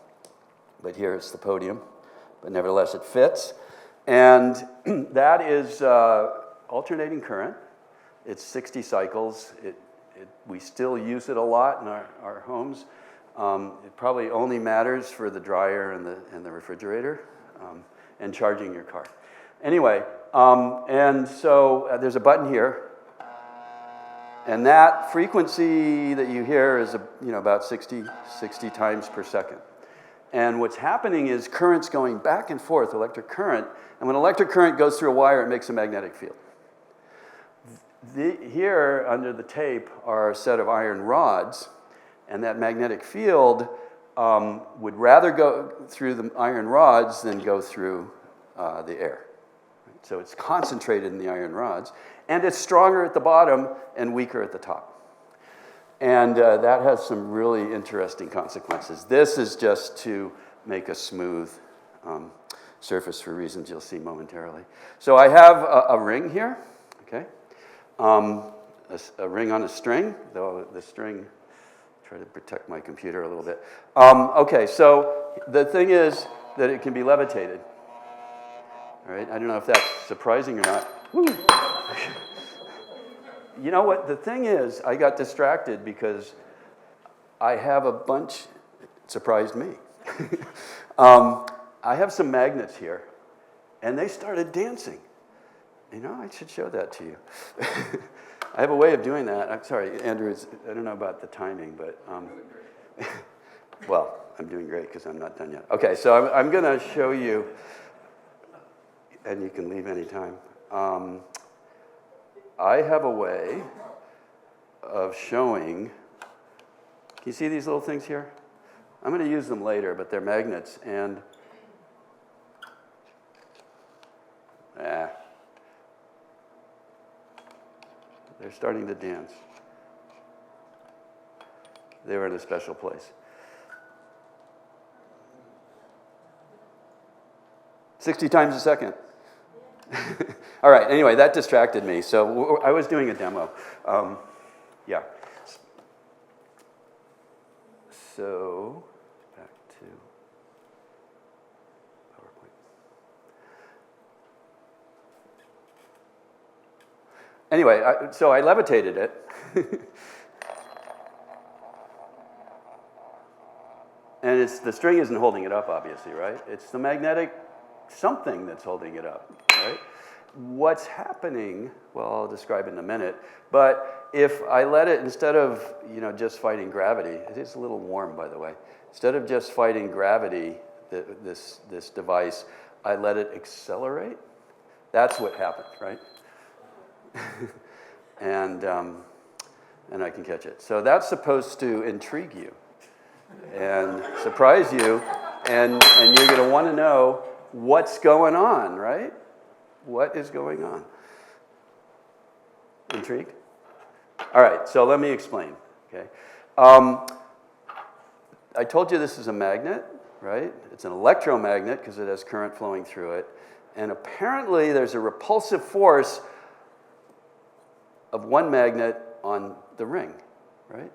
but here it's the podium. but nevertheless it fits. And that is alternating current. It's 60 cycles. We still use it a lot in our homes. It probably only matters for the dryer and the refrigerator and charging your car. Anyway, and so there's a button here. And that frequency that you hear is about 60 times per second. And what's happening is current's going back and forth, electric current. And when electric current goes through a wire, it makes a magnetic field. Here, under the tape, are a set of iron rods. And that magnetic field would rather go through the iron rods than go through the air. So it's concentrated in the iron rods. And it's stronger at the bottom and weaker at the top. And that has some really interesting consequences. This is just to make a smooth surface for reasons you'll see momentarily. So I have a ring here, okay? A ring on a string, though the string, try to protect my computer a little bit. Okay, so the thing is that it can be levitated. All right, I don't know if that's surprising or not. Woo. You know what, the thing is, I got distracted because I have a bunch, it surprised me. I have some magnets here, and they started dancing. I should show that to you. I have a way of doing that. I'm sorry, Andrew, I don't know about the timing, but, well, I'm doing great because I'm not done yet. Okay, so I'm going to show you, and you can leave anytime. I have a way of showing, can you see these little things here? I'm going to use them later, but they're magnets, and they're starting to dance. They were in a special place. 60 times a second. All right, anyway, that distracted me. So I was doing a demo. Yeah. So back to PowerPoint. Anyway, so I levitated it. And the string isn't holding it up, obviously, right? It's the magnetic something that's holding it up, right? What's happening, well, I'll describe it in a minute, but if I let it, instead of just fighting gravity, it is a little warm, by the way, instead of just fighting gravity, this device, I let it accelerate, that's what happened, right? and I can catch it. So that's supposed to intrigue you and surprise you, and you're going to want to know what's going on, right? What is going on? Intrigued? All right, so let me explain, okay? I told you this is a magnet, right? It's an electromagnet because it has current flowing through it. And apparently there's a repulsive force of one magnet on the ring, right?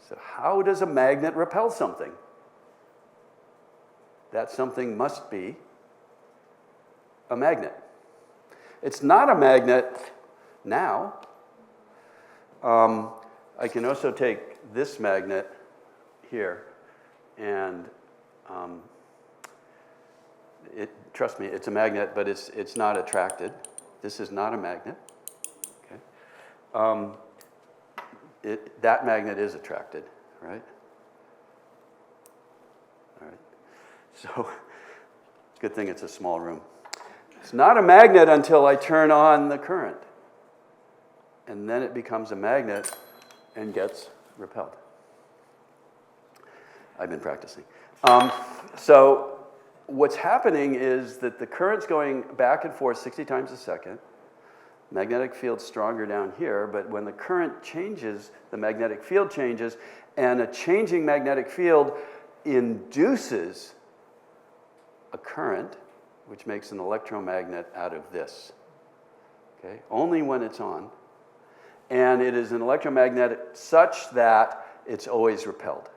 So how does a magnet repel something? That something must be a magnet. It's not a magnet now. I can also take this magnet here and trust me, it's a magnet, but it's not attracted. This is not a magnet. Okay. That magnet is attracted, right? All right. So, good thing it's a small room. It's not a magnet until I turn on the current. And then it becomes a magnet and gets repelled. I've been practicing. So what's happening is that the current's going back and forth 60 times a second. Magnetic field's stronger down here, but when the current changes, the magnetic field changes, and a changing magnetic field induces a current, which makes an electromagnet out of this. Okay? Only when it's on. And it is an electromagnet such that it's always repelled.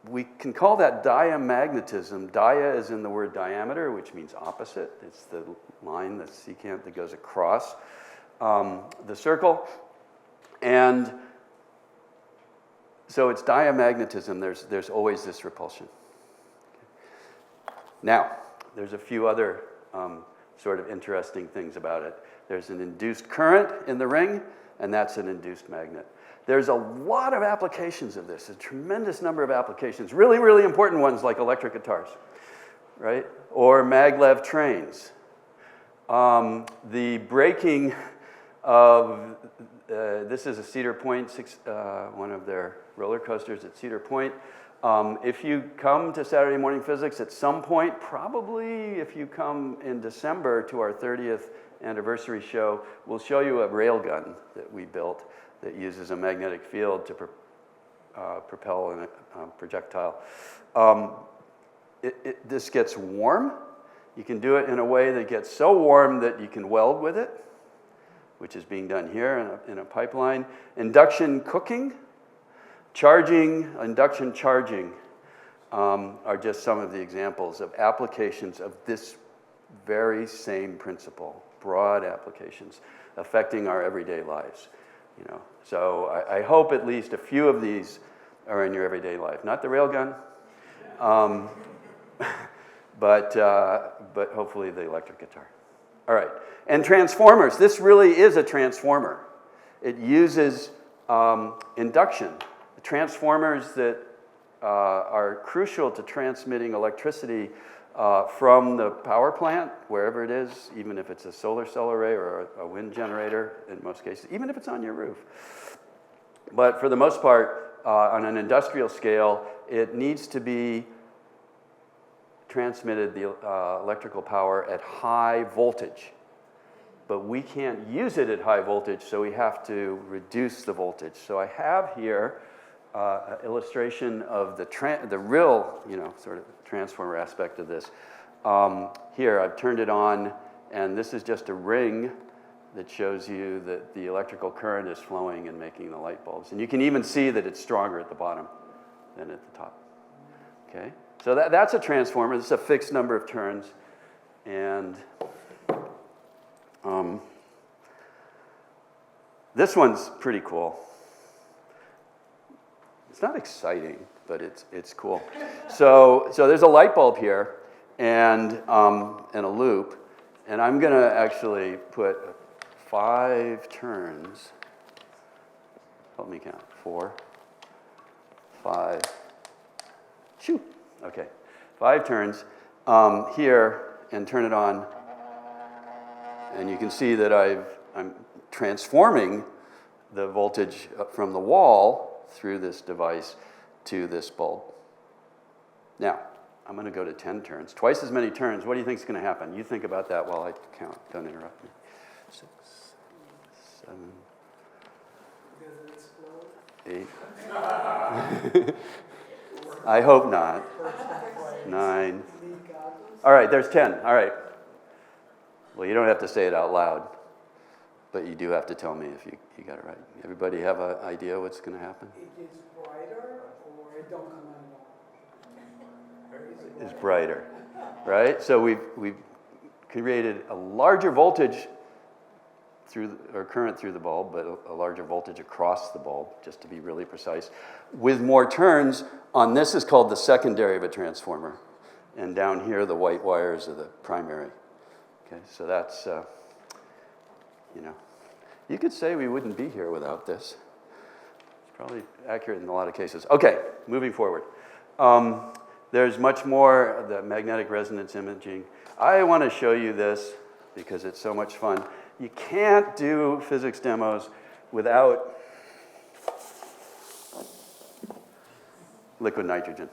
we can call that diamagnetism. Dia is in the word diameter, which means opposite. It's the line, the secant that goes across the circle. And so it's diamagnetism. There's always this repulsion. Now, there's a few other sort of interesting things about it. There's an induced current in the ring, and that's an induced magnet. There's a lot of applications of this, a tremendous number of applications, really, really important ones like electric guitars, right? Or maglev trains. The braking of, this is a Cedar Point, one of their roller coasters at Cedar Point. If you come to Saturday Morning Physics at some point, probably if you come in December to our 30th anniversary show, we'll show you a railgun that we built that uses a magnetic field to propel a projectile. This gets warm. You can do it in a way that gets so warm that you can weld with it, which is being done here in a pipeline. Induction cooking, charging, induction charging are just some of the examples of applications of this very same principle, broad applications affecting our everyday lives. You know, so I hope at least a few of these are in your everyday life. Not the railgun, but hopefully the electric guitar. All right, and transformers. This really is a transformer. It uses induction. Transformers that are crucial to transmitting electricity from the power plant, wherever it is, even if it's a solar cell array or a wind generator in most cases, even if it's on your roof. But for the most part, on an industrial scale, it needs to be transmitted, the electrical power, at high voltage. But we can't use it at high voltage, so we have to reduce the voltage. So I have here an illustration of the real, sort of transformer aspect of this. Here, I've turned it on, and this is just a ring that shows you that the electrical current is flowing and making the light bulbs. And you can even see that it's stronger at the bottom than at the top. Okay? So that's a transformer. This is a fixed number of turns. And this one's pretty cool. It's not exciting, but it's cool. So there's a light bulb here and a loop, and I'm going to actually put 5 turns. Help me count. 4, 5. Shoo. Okay, 5 turns here and turn it on, and you can see that I'm transforming the voltage from the wall through this device to this bulb. Now, I'm going to go to 10 turns, twice as many turns. What do you think is going to happen? You think about that while I count. Don't interrupt me. 6, 7, Does it explode? 8. I hope not. 9. All right, there's 10. All right. Well, you don't have to say it out loud, but you do have to tell me if you got it right. Everybody have an idea what's going to happen? It is brighter or it don't come on? Is brighter, right? So we've created a larger voltage current through the bulb, but a larger voltage across the bulb, just to be really precise, with more turns on this is called the secondary of a transformer, and down here the white wires are the primary. Okay, so that's you could say we wouldn't be here without this. It's probably accurate in a lot of cases. Okay, moving forward. There's much more, the magnetic resonance imaging. I want to show you this because it's so much fun. You can't do physics demos without liquid nitrogen.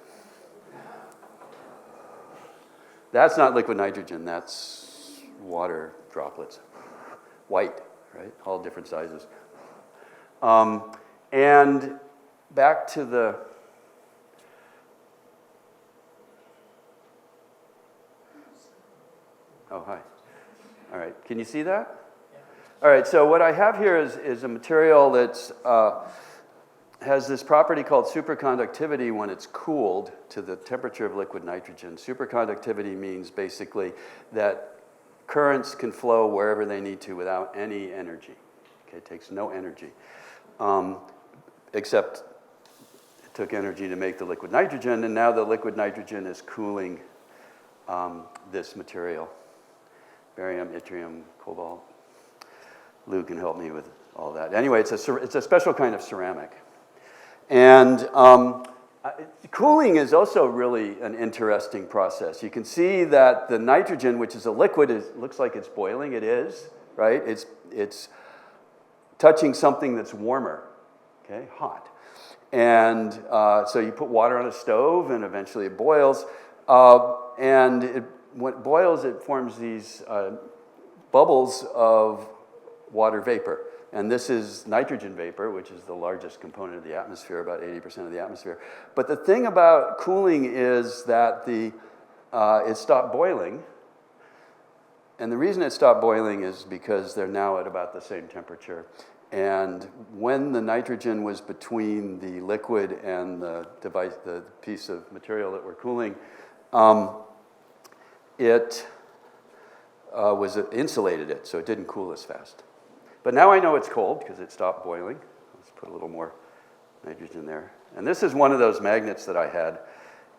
That's not liquid nitrogen, that's water droplets. White, right? All different sizes. And back to the oh, hi. All right, can you see that? Yeah. All right, so what I have here is a material that's has this property called superconductivity when it's cooled to the temperature of liquid nitrogen. Superconductivity means basically that currents can flow wherever they need to without any energy. Okay, it takes no energy, except it took energy to make the liquid nitrogen, and now the liquid nitrogen is cooling this material. Barium, yttrium, cobalt. Lou can help me with all that. Anyway, it's a special kind of ceramic. And cooling is also really an interesting process. You can see that the nitrogen, which is a liquid, looks like it's boiling. It is, right? It's touching something that's warmer, okay, hot. And so you put water on a stove, and eventually it boils. And when it boils, it forms these bubbles of water vapor. And this is nitrogen vapor, which is the largest component of the atmosphere, about 80% of the atmosphere. But the thing about cooling is that it stopped boiling. And the reason it stopped boiling is because they're now at about the same temperature. And when the nitrogen was between the liquid and the device, the piece of material that we're cooling, it insulated it, so it didn't cool as fast. But now I know it's cold because it stopped boiling. Let's put a little more nitrogen there. And this is one of those magnets that I had.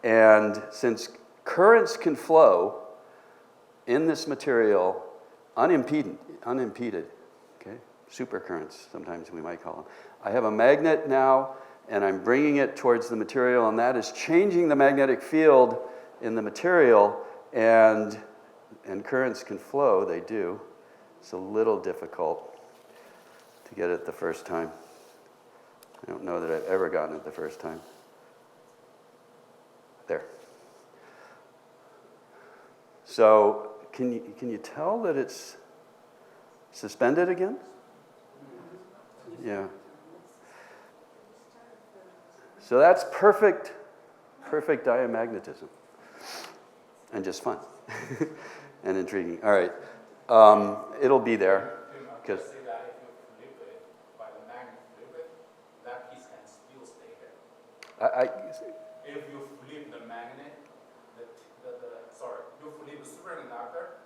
And since currents can flow in this material unimpeded, okay, supercurrents, sometimes we might call them, I have a magnet now, and I'm bringing it towards the material, and that is changing the magnetic field in the material, and currents can flow, they do. It's a little difficult to get it the first time. I don't know that I've ever gotten it the first time. There. So can you tell that it's suspended again? Yeah. So that's perfect diamagnetism. And just fun. And intriguing. All right. It'll be there. Because say that if you flip it, by the magnet flip it, that piece can still stay here. If you flip the magnet, you flip the superconductor,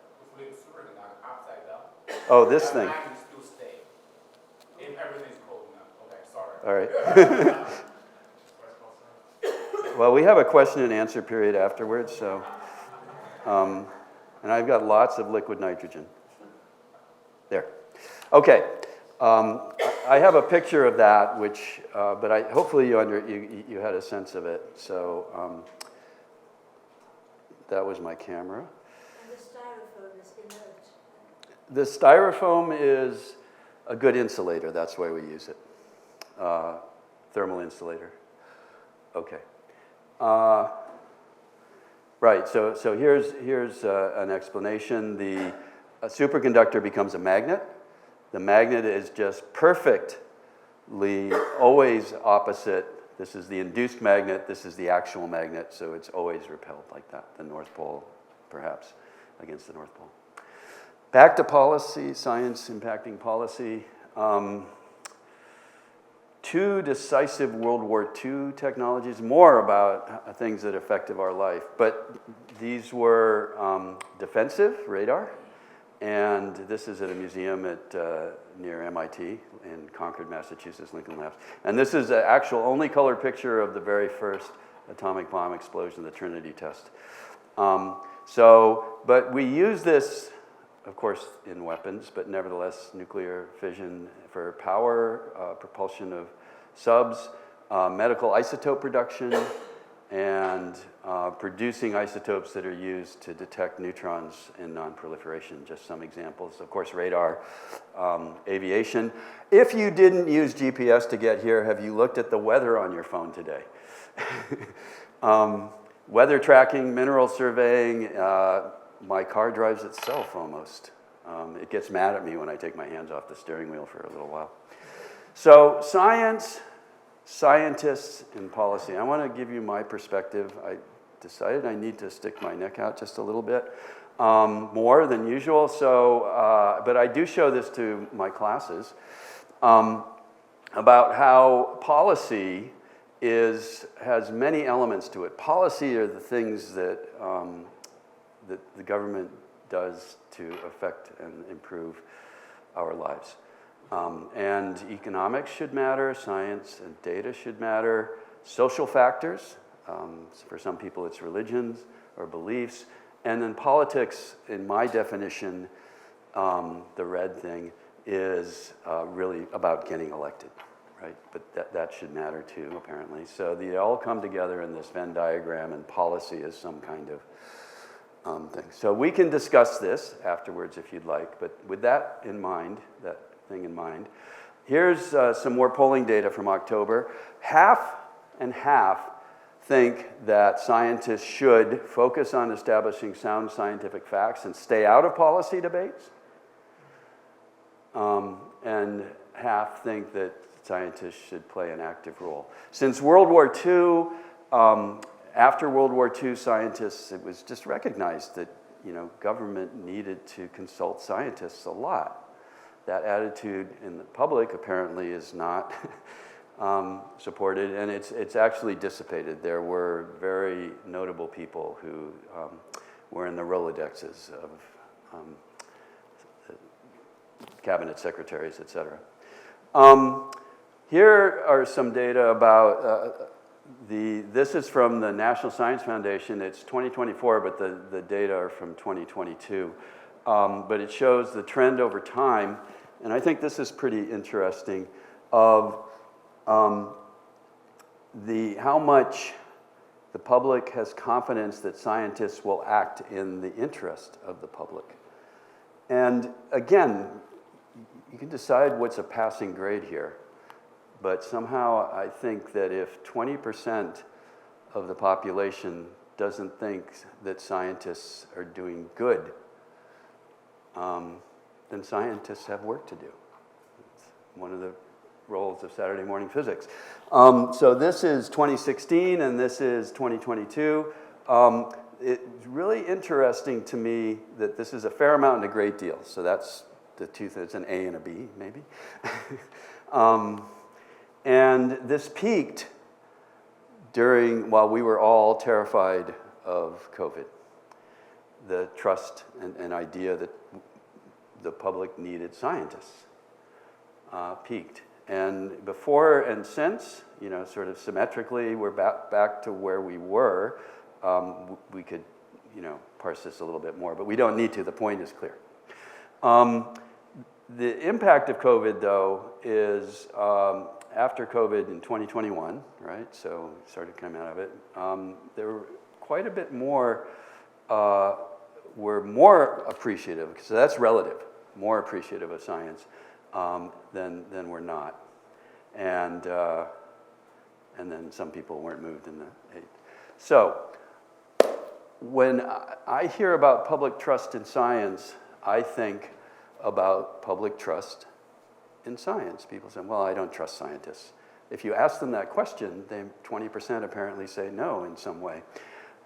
upside down. oh, this that thing. magnet still stay. If everything's cold enough. Okay, sorry. All right. Well, we have a question and answer period afterwards, so. And I've got lots of liquid nitrogen. There. Okay. I have a picture of that, which, but hopefully you had a sense of it. So that was my camera. And the styrofoam is inert. The styrofoam is a good insulator. That's why we use it. Thermal insulator. Okay. Right, so here's an explanation. A superconductor becomes a magnet. The magnet is just perfectly always opposite. This is the induced magnet, this is the actual magnet, so it's always repelled like that, the North Pole, perhaps, against the North Pole. Back to policy, science impacting policy. Two decisive World War II technologies, more about things that affected our life. But these were defensive, radar, and this is at a museum near MIT in Concord, Massachusetts, Lincoln Labs. And this is an actual only color picture of the very first atomic bomb explosion, the Trinity test. But we use this, of course, in weapons, but nevertheless, nuclear fission for power, propulsion of subs, medical isotope production, and producing isotopes that are used to detect neutrons in non-proliferation. Just some examples. Of course, radar, aviation. If you didn't use GPS to get here, have you looked at the weather on your phone today? Weather tracking, mineral surveying. My car drives itself almost. It gets mad at me when I take my hands off the steering wheel for a little while. So science, scientists, and policy. I want to give you my perspective. I decided I need to stick my neck out just a little bit more than usual. So, but I do show this to my classes. about how policy has many elements to it. Policy are the things that, that the government does to affect and improve our lives. And economics should matter, science and data should matter, social factors, for some people it's religions or beliefs, and then politics, in my definition, the red thing, is really about getting elected, right? But that should matter too, apparently. So they all come together in this Venn diagram, and policy is some kind of thing. So we can discuss this afterwards if you'd like, but with that in mind, that thing in mind, here's some more polling data from October. Half and half think that scientists should focus on establishing sound scientific facts and stay out of policy debates. And half think that scientists should play an active role. Since World War II, after World War II, scientists, it was just recognized that, you know, government needed to consult scientists a lot. That attitude in the public apparently is not supported, and it's actually dissipated. There were very notable people who were in the Rolodexes of cabinet secretaries, et cetera. Here are some data about this is from the National Science Foundation. It's 2024, but the data are from 2022. But it shows the trend over time, and I think this is pretty interesting, of how much the public has confidence that scientists will act in the interest of the public. And again, you can decide what's a passing grade here, but somehow I think that if 20% of the population doesn't think that scientists are doing good, then scientists have work to do. It's one of the roles of Saturday morning physics. So this is 2016 and this is 2022. It's really interesting to me that this is a fair amount and a great deal. So that's the two things, an A and a B, maybe. And this peaked while we were all terrified of COVID. The trust and idea that the public needed scientists peaked. And before and since, you know, sort of symmetrically, we're back to where we were. We could, you know, parse this a little bit more, but we don't need to. The point is clear. The impact of COVID, though, is after COVID in 2021, right? So we started coming out of it. There were quite a bit more, were more appreciative, so that's relative, more appreciative of science than we're not. And then some people weren't moved in the 8th. So when I hear about public trust in science, I think about public trust in science. People say, well, I don't trust scientists. If you ask them that question, 20% apparently say no in some way.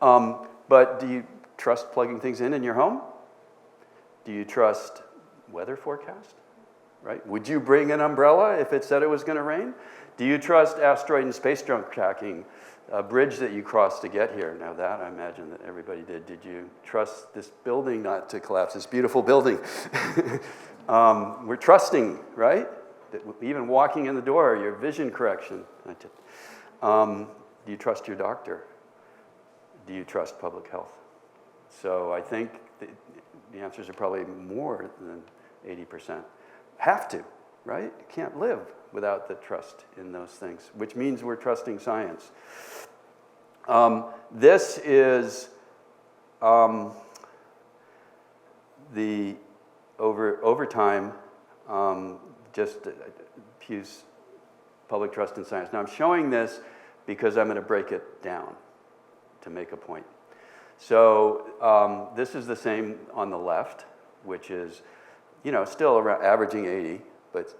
But do you trust plugging things in your home? Do you trust weather forecast? Right? Would you bring an umbrella if it said it was going to rain? Do you trust asteroid and space junk tracking, a bridge that you crossed to get here? Now that, I imagine that everybody did. Did you trust this building not to collapse, this beautiful building? We're trusting, right? That even walking in the door, your vision correction. Do you trust your doctor? Do you trust public health? So I think the answers are probably more than 80%. Have to, right? You can't live without the trust in those things, which means we're trusting science. This is the over time, just Pew's public trust in science. Now I'm showing this because I'm going to break it down to make a point. So this is the same on the left, which is, you know, still around averaging 80, but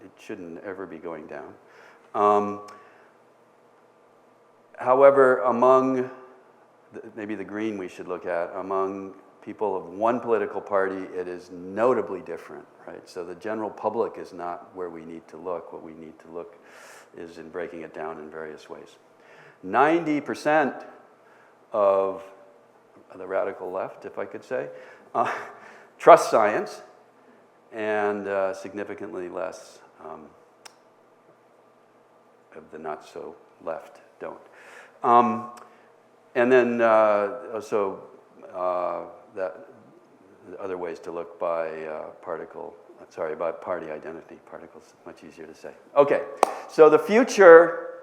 it shouldn't ever be going down. However, among maybe the green we should look at, among people of one political party, it is notably different, right? So the general public is not where we need to look. What we need to look is in breaking it down in various ways. 90% of the radical left, if I could say, trust science, and significantly less of the not-so-left don't. And then also that other ways to look by by party identity. Particles, much easier to say. Okay, so the future,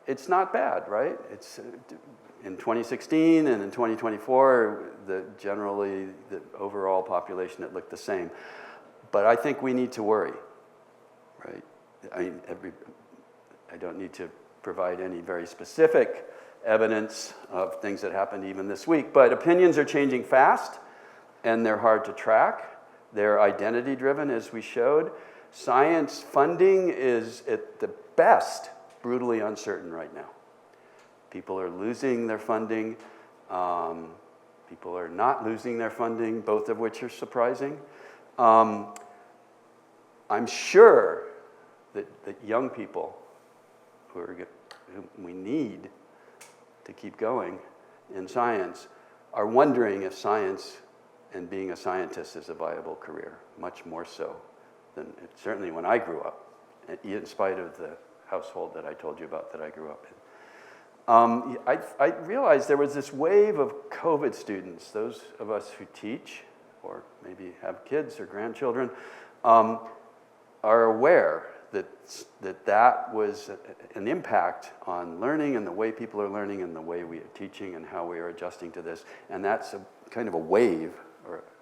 it's not bad, right? It's in 2016 and in 2024, generally the overall population, it looked the same. But I think we need to worry, right? I mean, I don't need to provide any very specific evidence of things that happened even this week, but opinions are changing fast, and they're hard to track. They're identity-driven, as we showed. Science funding is, at the best, brutally uncertain right now. People are losing their funding. People are not losing their funding, both of which are surprising. I'm sure that young people who we need to keep going in science are wondering if science and being a scientist is a viable career, much more so than certainly when I grew up, in spite of the household that I told you about that I grew up in. I realized there was this wave of COVID students, those of us who teach or maybe have kids or grandchildren, are aware that was an impact on learning and the way people are learning and the way we are teaching and how we are adjusting to this. And that's a kind of a wave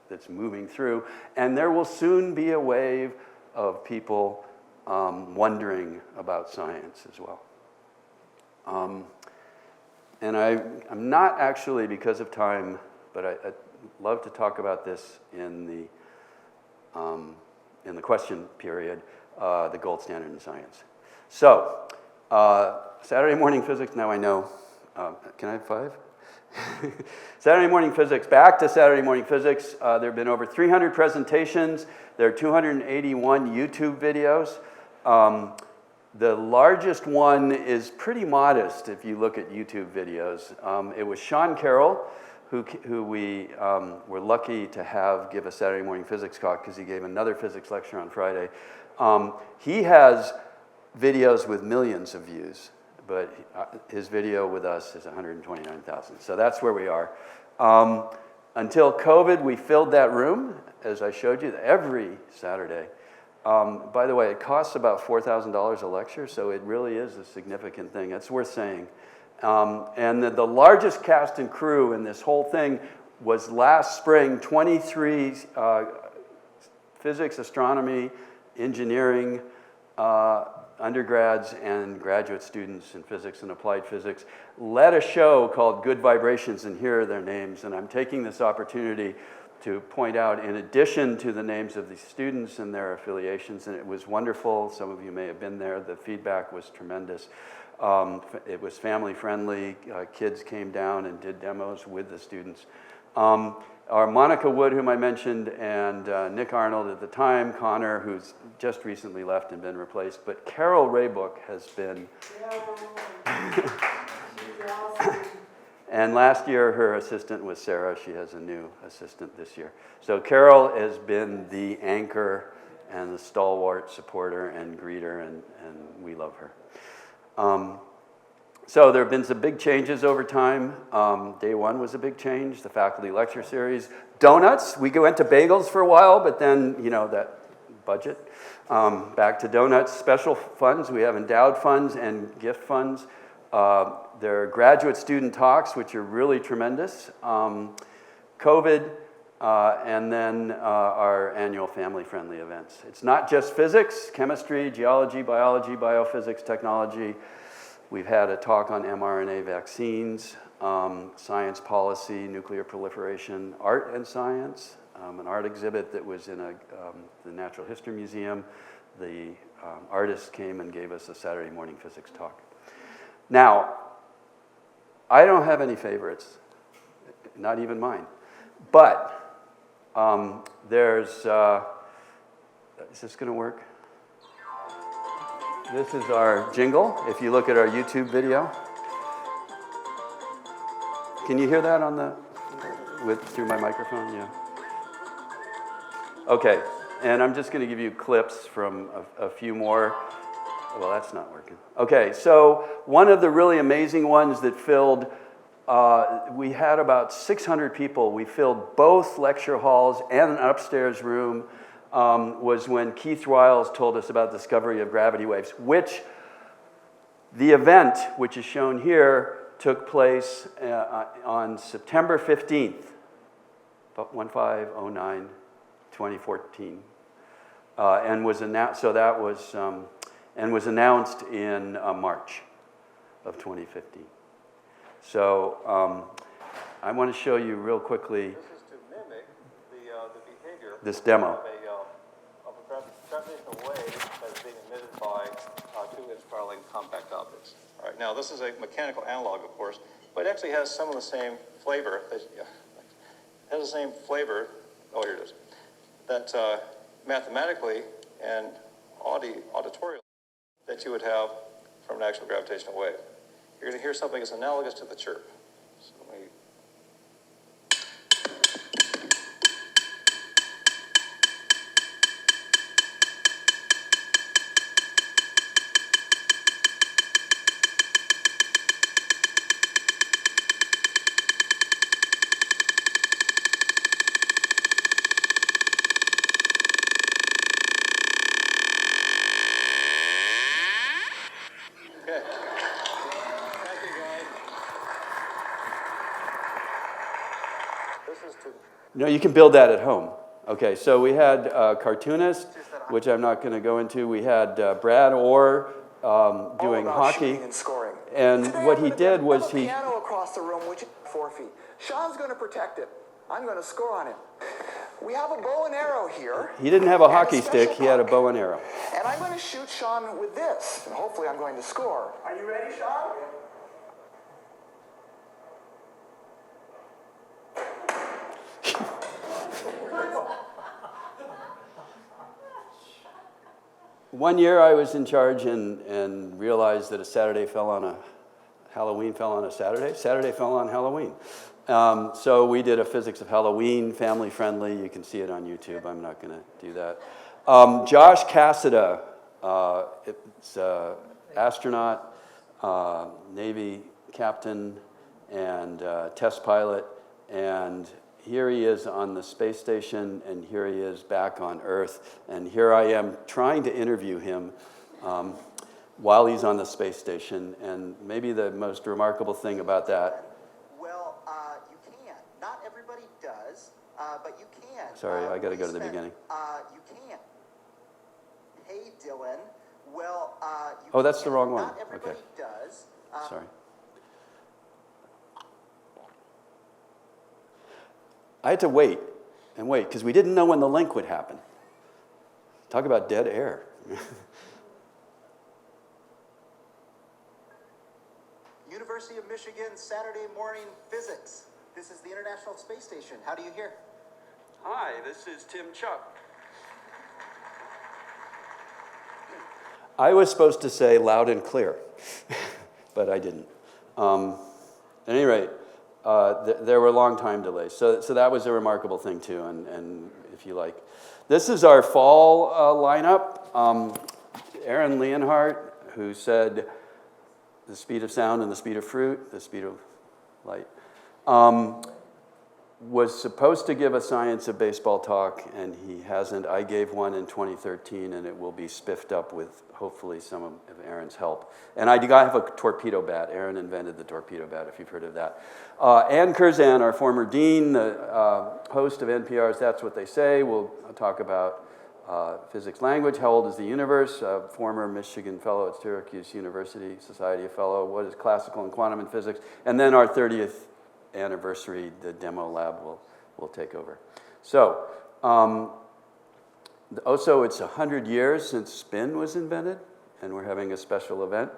that's moving through. And there will soon be a wave of people wondering about science as well. And I'm not actually, because of time, but I'd love to talk about this in the question period, the gold standard in science. So, Saturday morning physics, now I know. Can I have 5? Saturday morning physics, back to Saturday morning physics. There have been over 300 presentations. There are 281 YouTube videos. The largest one is pretty modest if you look at YouTube videos. It was Sean Carroll, who we were lucky to have give a Saturday morning physics talk because he gave another physics lecture on Friday. He has videos with millions of views, but his video with us is 129,000. So that's where we are. Until COVID, we filled that room, as I showed you, every Saturday. By the way, it costs about $4,000 a lecture, so it really is a significant thing. It's worth saying. And the largest cast and crew in this whole thing was last spring, 23 physics, astronomy, engineering undergrads and graduate students in physics and applied physics led a show called Good Vibrations, and here are their names. And I'm taking this opportunity to point out, in addition to the names of the students and their affiliations, and it was wonderful. Some of you may have been there. The feedback was tremendous. It was family friendly. Kids came down and did demos with the students. Our Monica Wood, whom I mentioned, and Nick Arnold at the time, Connor, who's just recently left and been replaced, but Carol Raybook has been... And last year, her assistant was Sarah. She has a new assistant this year. So Carol has been the anchor and the stalwart supporter and greeter, and we love her. So there have been some big changes over time. Day one was a big change, the faculty lecture series. Donuts, we went to bagels for a while, but then, that budget. Back to donuts. Special funds, we have endowed funds and gift funds. There are graduate student talks, which are really tremendous. COVID, and then our annual family-friendly events. It's not just physics, chemistry, geology, biology, biophysics, technology. We've had a talk on mRNA vaccines, science policy, nuclear proliferation, art and science, an art exhibit that was in the Natural History Museum. The artist came and gave us a Saturday morning physics talk. Now, I don't have any favorites, not even mine. But there's, is this going to work? This is our jingle, if you look at our YouTube video. Can you hear that on the, through my microphone? Yeah. Okay, and I'm just going to give you clips from a few more. Well, that's not working. Okay, so one of the really amazing ones that filled, we had about 600 people. We filled both lecture halls and an upstairs room, was when Keith Wiles told us about the discovery of gravity waves, which the event, which is shown here, took place on September 15th, 1509, 2014, and was announced. So that was, and was announced in March of 2015. So I want to show you real quickly. This is to mimic the behavior. This demo. Of a gravitational wave that's being emitted by two spiraling compact objects. All right. Now this is a mechanical analog, of course, but it actually has some of the same flavor. Has the same flavor. Oh, here it is. That mathematically and auditorially that you would have from an actual gravitational wave. You're going to hear something that's analogous to the chirp. So let me. Okay. Thank you, guys. This is to. No, you can build that at home. Okay, so we had a cartoonist, which I'm not going to go into. We had Brad Orr doing hockey. And scoring. And Today what I'm he gonna did put was a piano across the room, which is 4 feet. Sean's going to protect it. I'm going to score on it. We have a bow and arrow here. He didn't have a and hockey special stick, he had a puck. bow and arrow. And I'm going to shoot Sean with this, and hopefully I'm going to score. Are you ready, Sean? One year I was in charge and realized that a Saturday fell on a, Halloween fell on a Saturday. Saturday fell on Halloween. So we did a physics of Halloween, family friendly. You can see it on YouTube. I'm not going to do that. Josh Cassada, it's astronaut, Navy captain, and test pilot. And here he is on the space station, and here he is back on Earth. And here I am trying to interview him while he's on the space station. And maybe the most remarkable thing about that. Well, you can. Not everybody does, but you can. Sorry, I got to go to the beginning. You can. Hey, Dylan. Well, you Oh, that's the can. wrong one. Not everybody Okay. does. Sorry. I had to wait and wait because we didn't know when the link would happen. Talk about dead air. University of Michigan, Saturday morning physics. This is the International Space Station. How do you hear? Hi, this is Tim Chupp. I was supposed to say loud and clear, but I didn't. At any rate, there were long time delays. So that was a remarkable thing too, and if you like. This is our fall lineup. Aaron Leonhardt, who said the speed of sound and the speed of fruit, the speed of light, was supposed to give a science of baseball talk, and he hasn't. I gave one in 2013, and it will be spiffed up with hopefully some of Aaron's help. And I have a torpedo bat. Aaron invented the torpedo bat, if you've heard of that. Ann Curzan, our former dean, the host of NPR's That's What They Say, will talk about physics language. How old is the universe? Former Michigan fellow at Syracuse University, Society Fellow. What is classical and quantum in physics? And then our 30th anniversary, the demo lab will take over. So, also it's 100 years since spin was invented, and we're having a special event.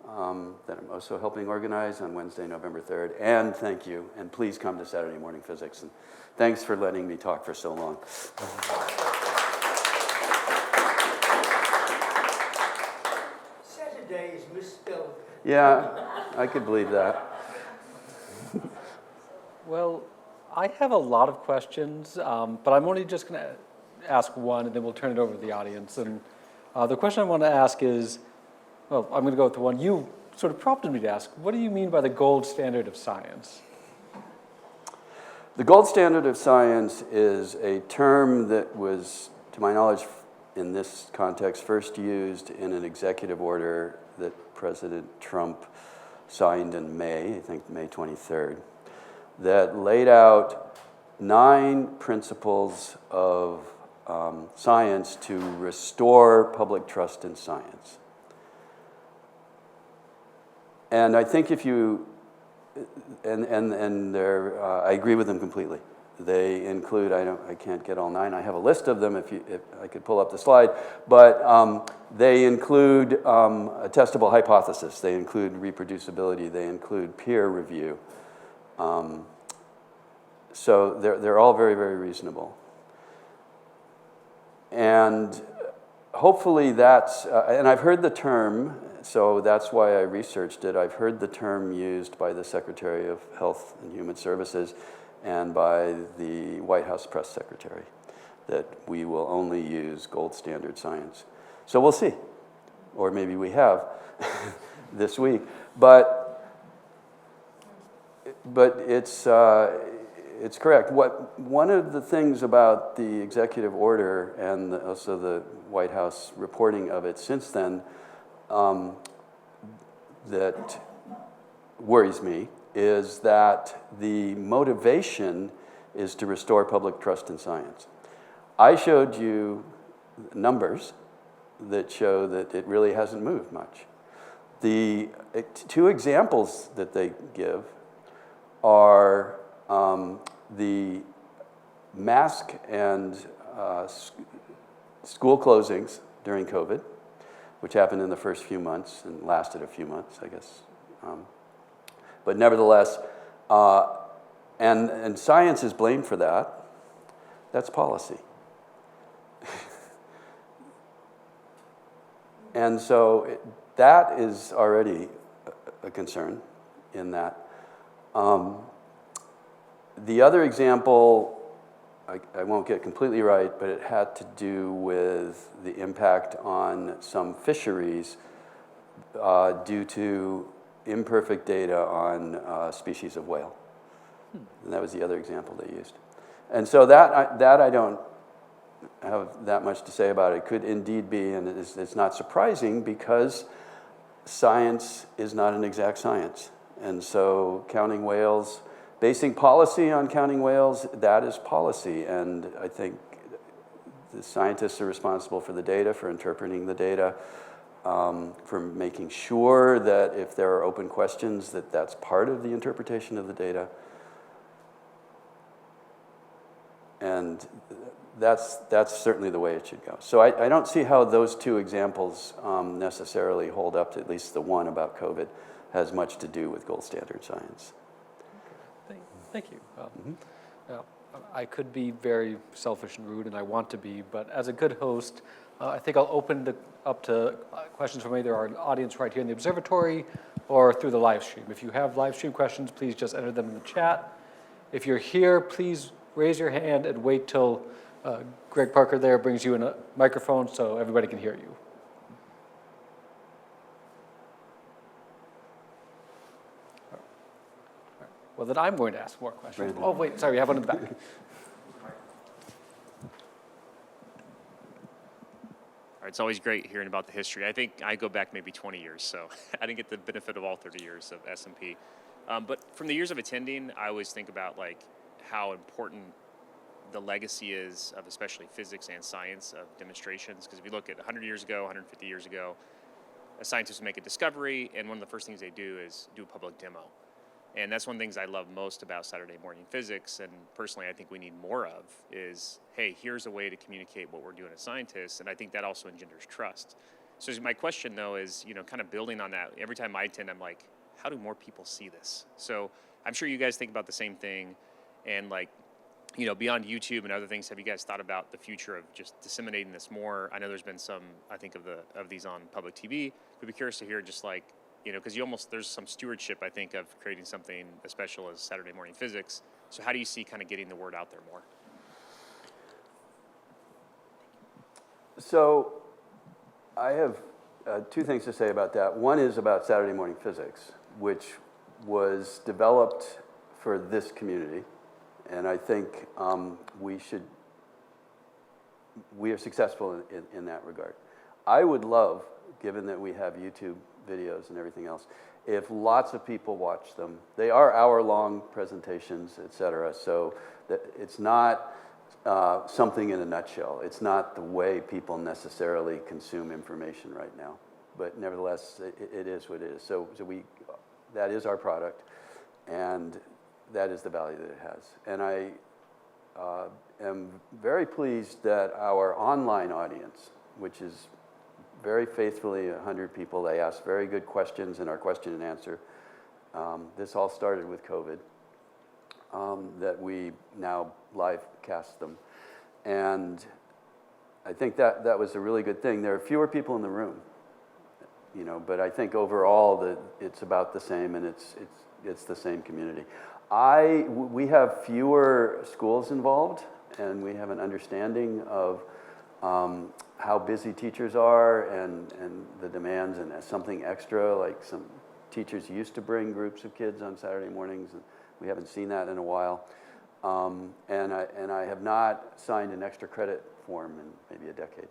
that I'm also helping organize on Wednesday, November 3rd. And thank you, and please come to Saturday Morning Physics. And thanks for letting me talk for so long. Saturday is misspelled. Yeah, I could believe that. Well, I have a lot of questions, but I'm only just going to ask one, and then we'll turn it over to the audience. And the question I want to ask is, well, I'm going to go with the one you sort of prompted me to ask. What do you mean by the gold standard of science? The gold standard of science is a term that was, to my knowledge, in this context, first used in an executive order that President Trump signed in May, I think May 23rd, that laid out 9 principles of science to restore public trust in science. And I think if you, I agree with them completely. They include, I can't get all 9. I have a list of them if I could pull up the slide, but they include a testable hypothesis. They include reproducibility. They include peer review. So they're all very, very reasonable. And hopefully that's, and I've heard the term, so that's why I researched it. I've heard the term used by the Secretary of Health and Human Services and by the White House press secretary, that we will only use gold standard science. So we'll see, or maybe we have this week. But it's correct. One of the things about the executive order and also the White House reporting of it since then that worries me is that the motivation is to restore public trust in science. I showed you numbers that show that it really hasn't moved much. The 2 examples that they give are the mask and school closings during COVID, which happened in the first few months and lasted a few months, I guess. But nevertheless, and science is blamed for that. That's policy. And so that is already a concern in that. The other example, I won't get completely right, but it had to do with the impact on some fisheries due to imperfect data on species of whale. And that was the other example they used. And so that I don't have that much to say about. It could indeed be, and it's not surprising because science is not an exact science. And so counting whales, basing policy on counting whales, that is policy. And I think the scientists are responsible for the data, for interpreting the data, for making sure that if there are open questions, that that's part of the interpretation of the data. And that's certainly the way it should go. So I don't see how those 2 examples necessarily hold up to, at least the one about COVID has much to do with gold standard science. Thank you. I could be very selfish and rude, and I want to be, but as a good host, I think I'll open up to questions from either our audience right here in the observatory or through the live stream. If you have live stream questions, please just enter them in the chat. If you're here, please raise your hand and wait till Greg Parker there brings you in a microphone so everybody can hear you. Well, then I'm going to ask more questions. Brandon. Oh, wait, sorry, we have one in the back. It's always great hearing about the history. I think I go back maybe 20 years, so I didn't get the benefit of all 30 years of S&P. But from the years of attending, I always think about like how important the legacy is of especially physics and science of demonstrations. Because if you look at 100 years ago, 150 years ago, a scientist would make a discovery, and one of the first things they do is do a public demo. And that's one of the things I love most about Saturday Morning Physics, and personally I think we need more of, is, hey, here's a way to communicate what we're doing as scientists, and I think that also engenders trust. So my question though is, kind of building on that, every time I attend, I'm like, how do more people see this? So I'm sure you guys think about the same thing, and like, beyond YouTube and other things, have you guys thought about the future of just disseminating this more? I know there's been some, I think, of these on public TV. We'd be curious to hear just like, because there's some stewardship, I think, of creating something as special as Saturday Morning Physics. So how do you see kind of getting the word out there more? So I have two things to say about that. One is about Saturday Morning Physics, which was developed for this community. And I think we are successful in that regard. I would love, given that we have YouTube videos and everything else, if lots of people watch them. They are hour-long presentations, et cetera, so that it's not something in a nutshell. It's not the way people necessarily consume information right now. But nevertheless, it is what it is. So that is our product, and that is the value that it has. And I am very pleased that our online audience, which is very faithfully 100 people, they ask very good questions in our question and answer. This all started with COVID, that we now live cast them. And I think that was a really good thing. There are fewer people in the room, but I think overall that it's about the same, and it's the same community. We have fewer schools involved, and we have an understanding of how busy teachers are and the demands, and something extra, like some teachers used to bring groups of kids on Saturday mornings, and we haven't seen that in a while. And I have not signed an extra credit form in maybe a decade.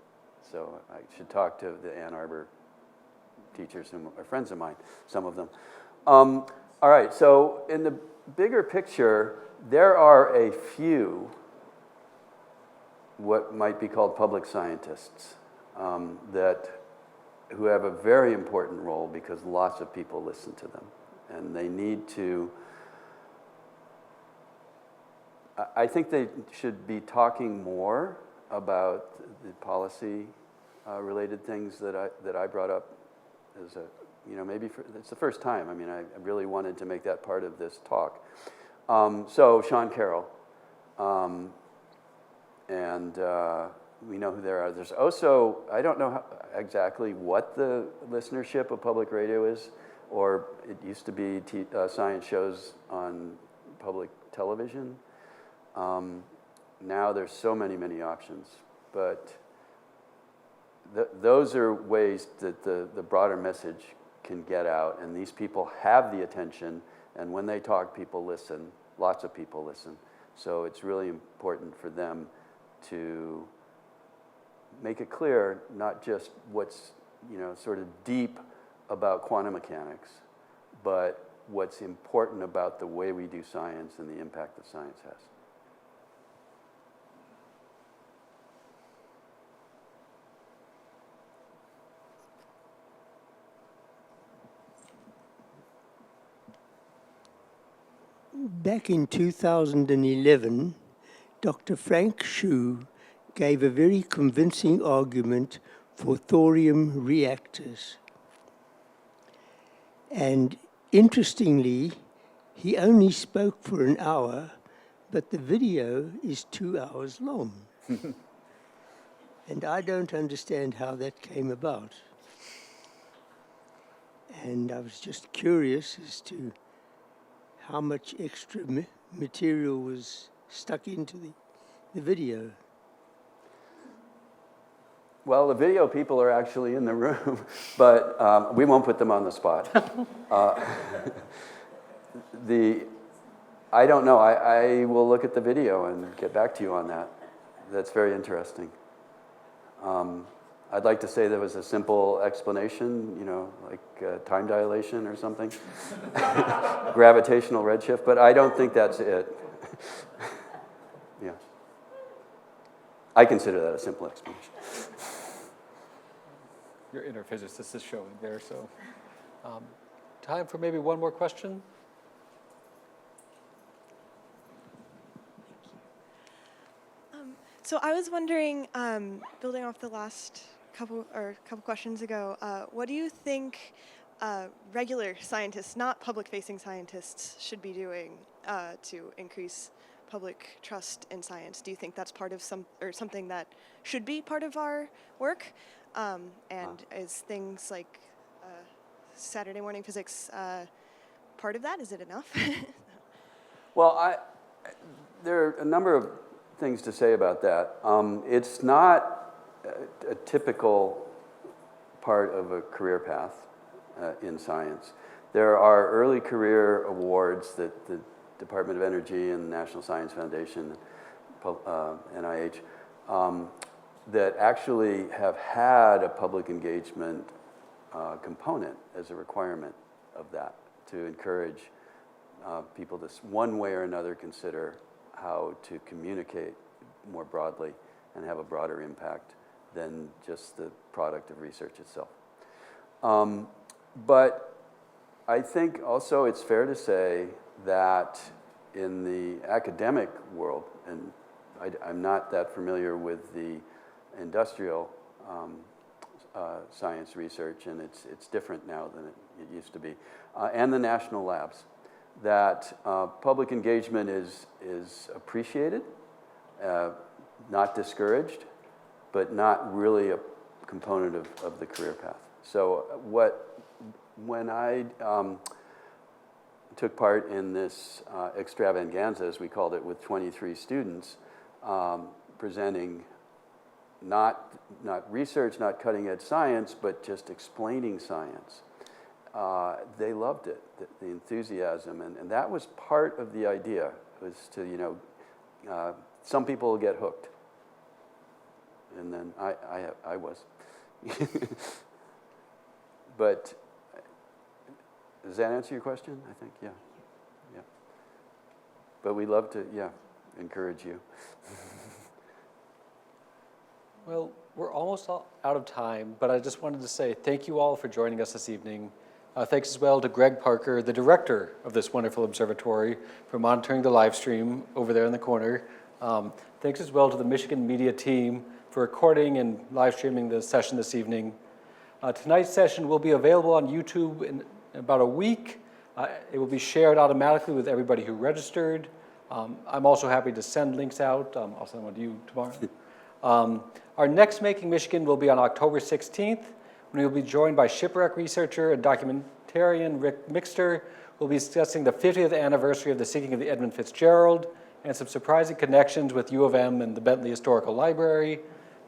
So I should talk to the Ann Arbor teachers who are friends of mine, some of them. All right, so in the bigger picture, there are a few what might be called public scientists who have a very important role because lots of people listen to them. And they need to, I think they should be talking more about the policy related things that I brought up as maybe it's the first time. I mean, I really wanted to make that part of this talk. So Sean Carroll, and we know who there are. There's also, I don't know exactly what the listenership of public radio is, or it used to be science shows on public television. Now there's so many options, but those are ways that the broader message can get out, and these people have the attention, and when they talk, people listen. Lots of people listen. So it's really important for them to make it clear, not just what's sort of deep about quantum mechanics, but what's important about the way we do science and the impact that science has. Back in 2011, Dr. Frank Shu gave a very convincing argument for thorium reactors. And interestingly, he only spoke for an hour, but the video is 2 hours long. And I don't understand how that came about. And I was just curious as to how much extra material was stuck into the video. Well, the video people are actually in the room, but we won't put them on the spot. I don't know. I will look at the video and get back to you on that. That's very interesting. I'd like to say there was a simple explanation, like time dilation or something, gravitational redshift, but I don't think that's it. Yeah. I consider that a simple explanation. Your inner physicist is showing there, so. Time for maybe one more question? So I was wondering, building off the last couple questions ago, what do you think regular scientists, not public-facing scientists, should be doing to increase public trust in science? Do you think that's part of something that should be part of our work? And is things like Saturday morning physics part of that? Is it enough? Well, there are a number of things to say about that. It's not a typical part of a career path in science. There are early career awards that the Department of Energy and the National Science Foundation, NIH, that actually have had a public engagement component as a requirement of that to encourage people to one way or another consider how to communicate more broadly and have a broader impact than just the product of research itself. But I think also it's fair to say that in the academic world, and I'm not that familiar with the industrial science research, and it's different now than it used to be, and the national labs, that public engagement is appreciated, not discouraged, but not really a component of the career path. So when I took part in this extravaganza, as we called it, with 23 students presenting not research, not cutting edge science, but just explaining science, they loved it, the enthusiasm, and that was part of the idea, was to, some people will get hooked, and then I was. But does that answer your question? I think, yeah. But we'd love to, encourage you. Well, we're almost out of time, but I just wanted to say thank you all for joining us this evening. Thanks as well to Greg Parker, the director of this wonderful observatory, for monitoring the live stream over there in the corner. Thanks as well to the Michigan media team for recording and live streaming the session this evening. Tonight's session will be available on YouTube in about a week. It will be shared automatically with everybody who registered. I'm also happy to send links out. I'll send one to you tomorrow. Our next Making Michigan will be on October 16th, when we'll be joined by shipwreck researcher and documentarian Rick Mixter. We'll be discussing the 50th anniversary of the sinking of the Edmund Fitzgerald and some surprising connections with U of M and the Bentley Historical Library.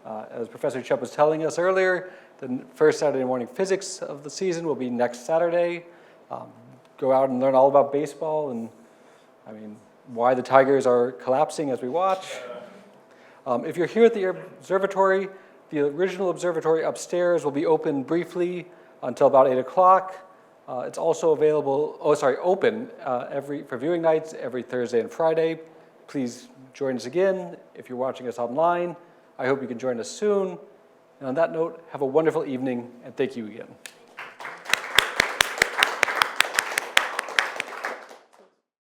As Professor Chupp was telling us earlier, the first Saturday morning physics of the season will be next Saturday. Go out and learn all about baseball and, why the Tigers are collapsing as we watch. If you're here at the observatory, the original observatory upstairs will be open briefly until about 8 o'clock. It's also open for viewing nights every Thursday and Friday. Please join us again if you're watching us online. I hope you can join us soon. And on that note, have a wonderful evening, and thank you again.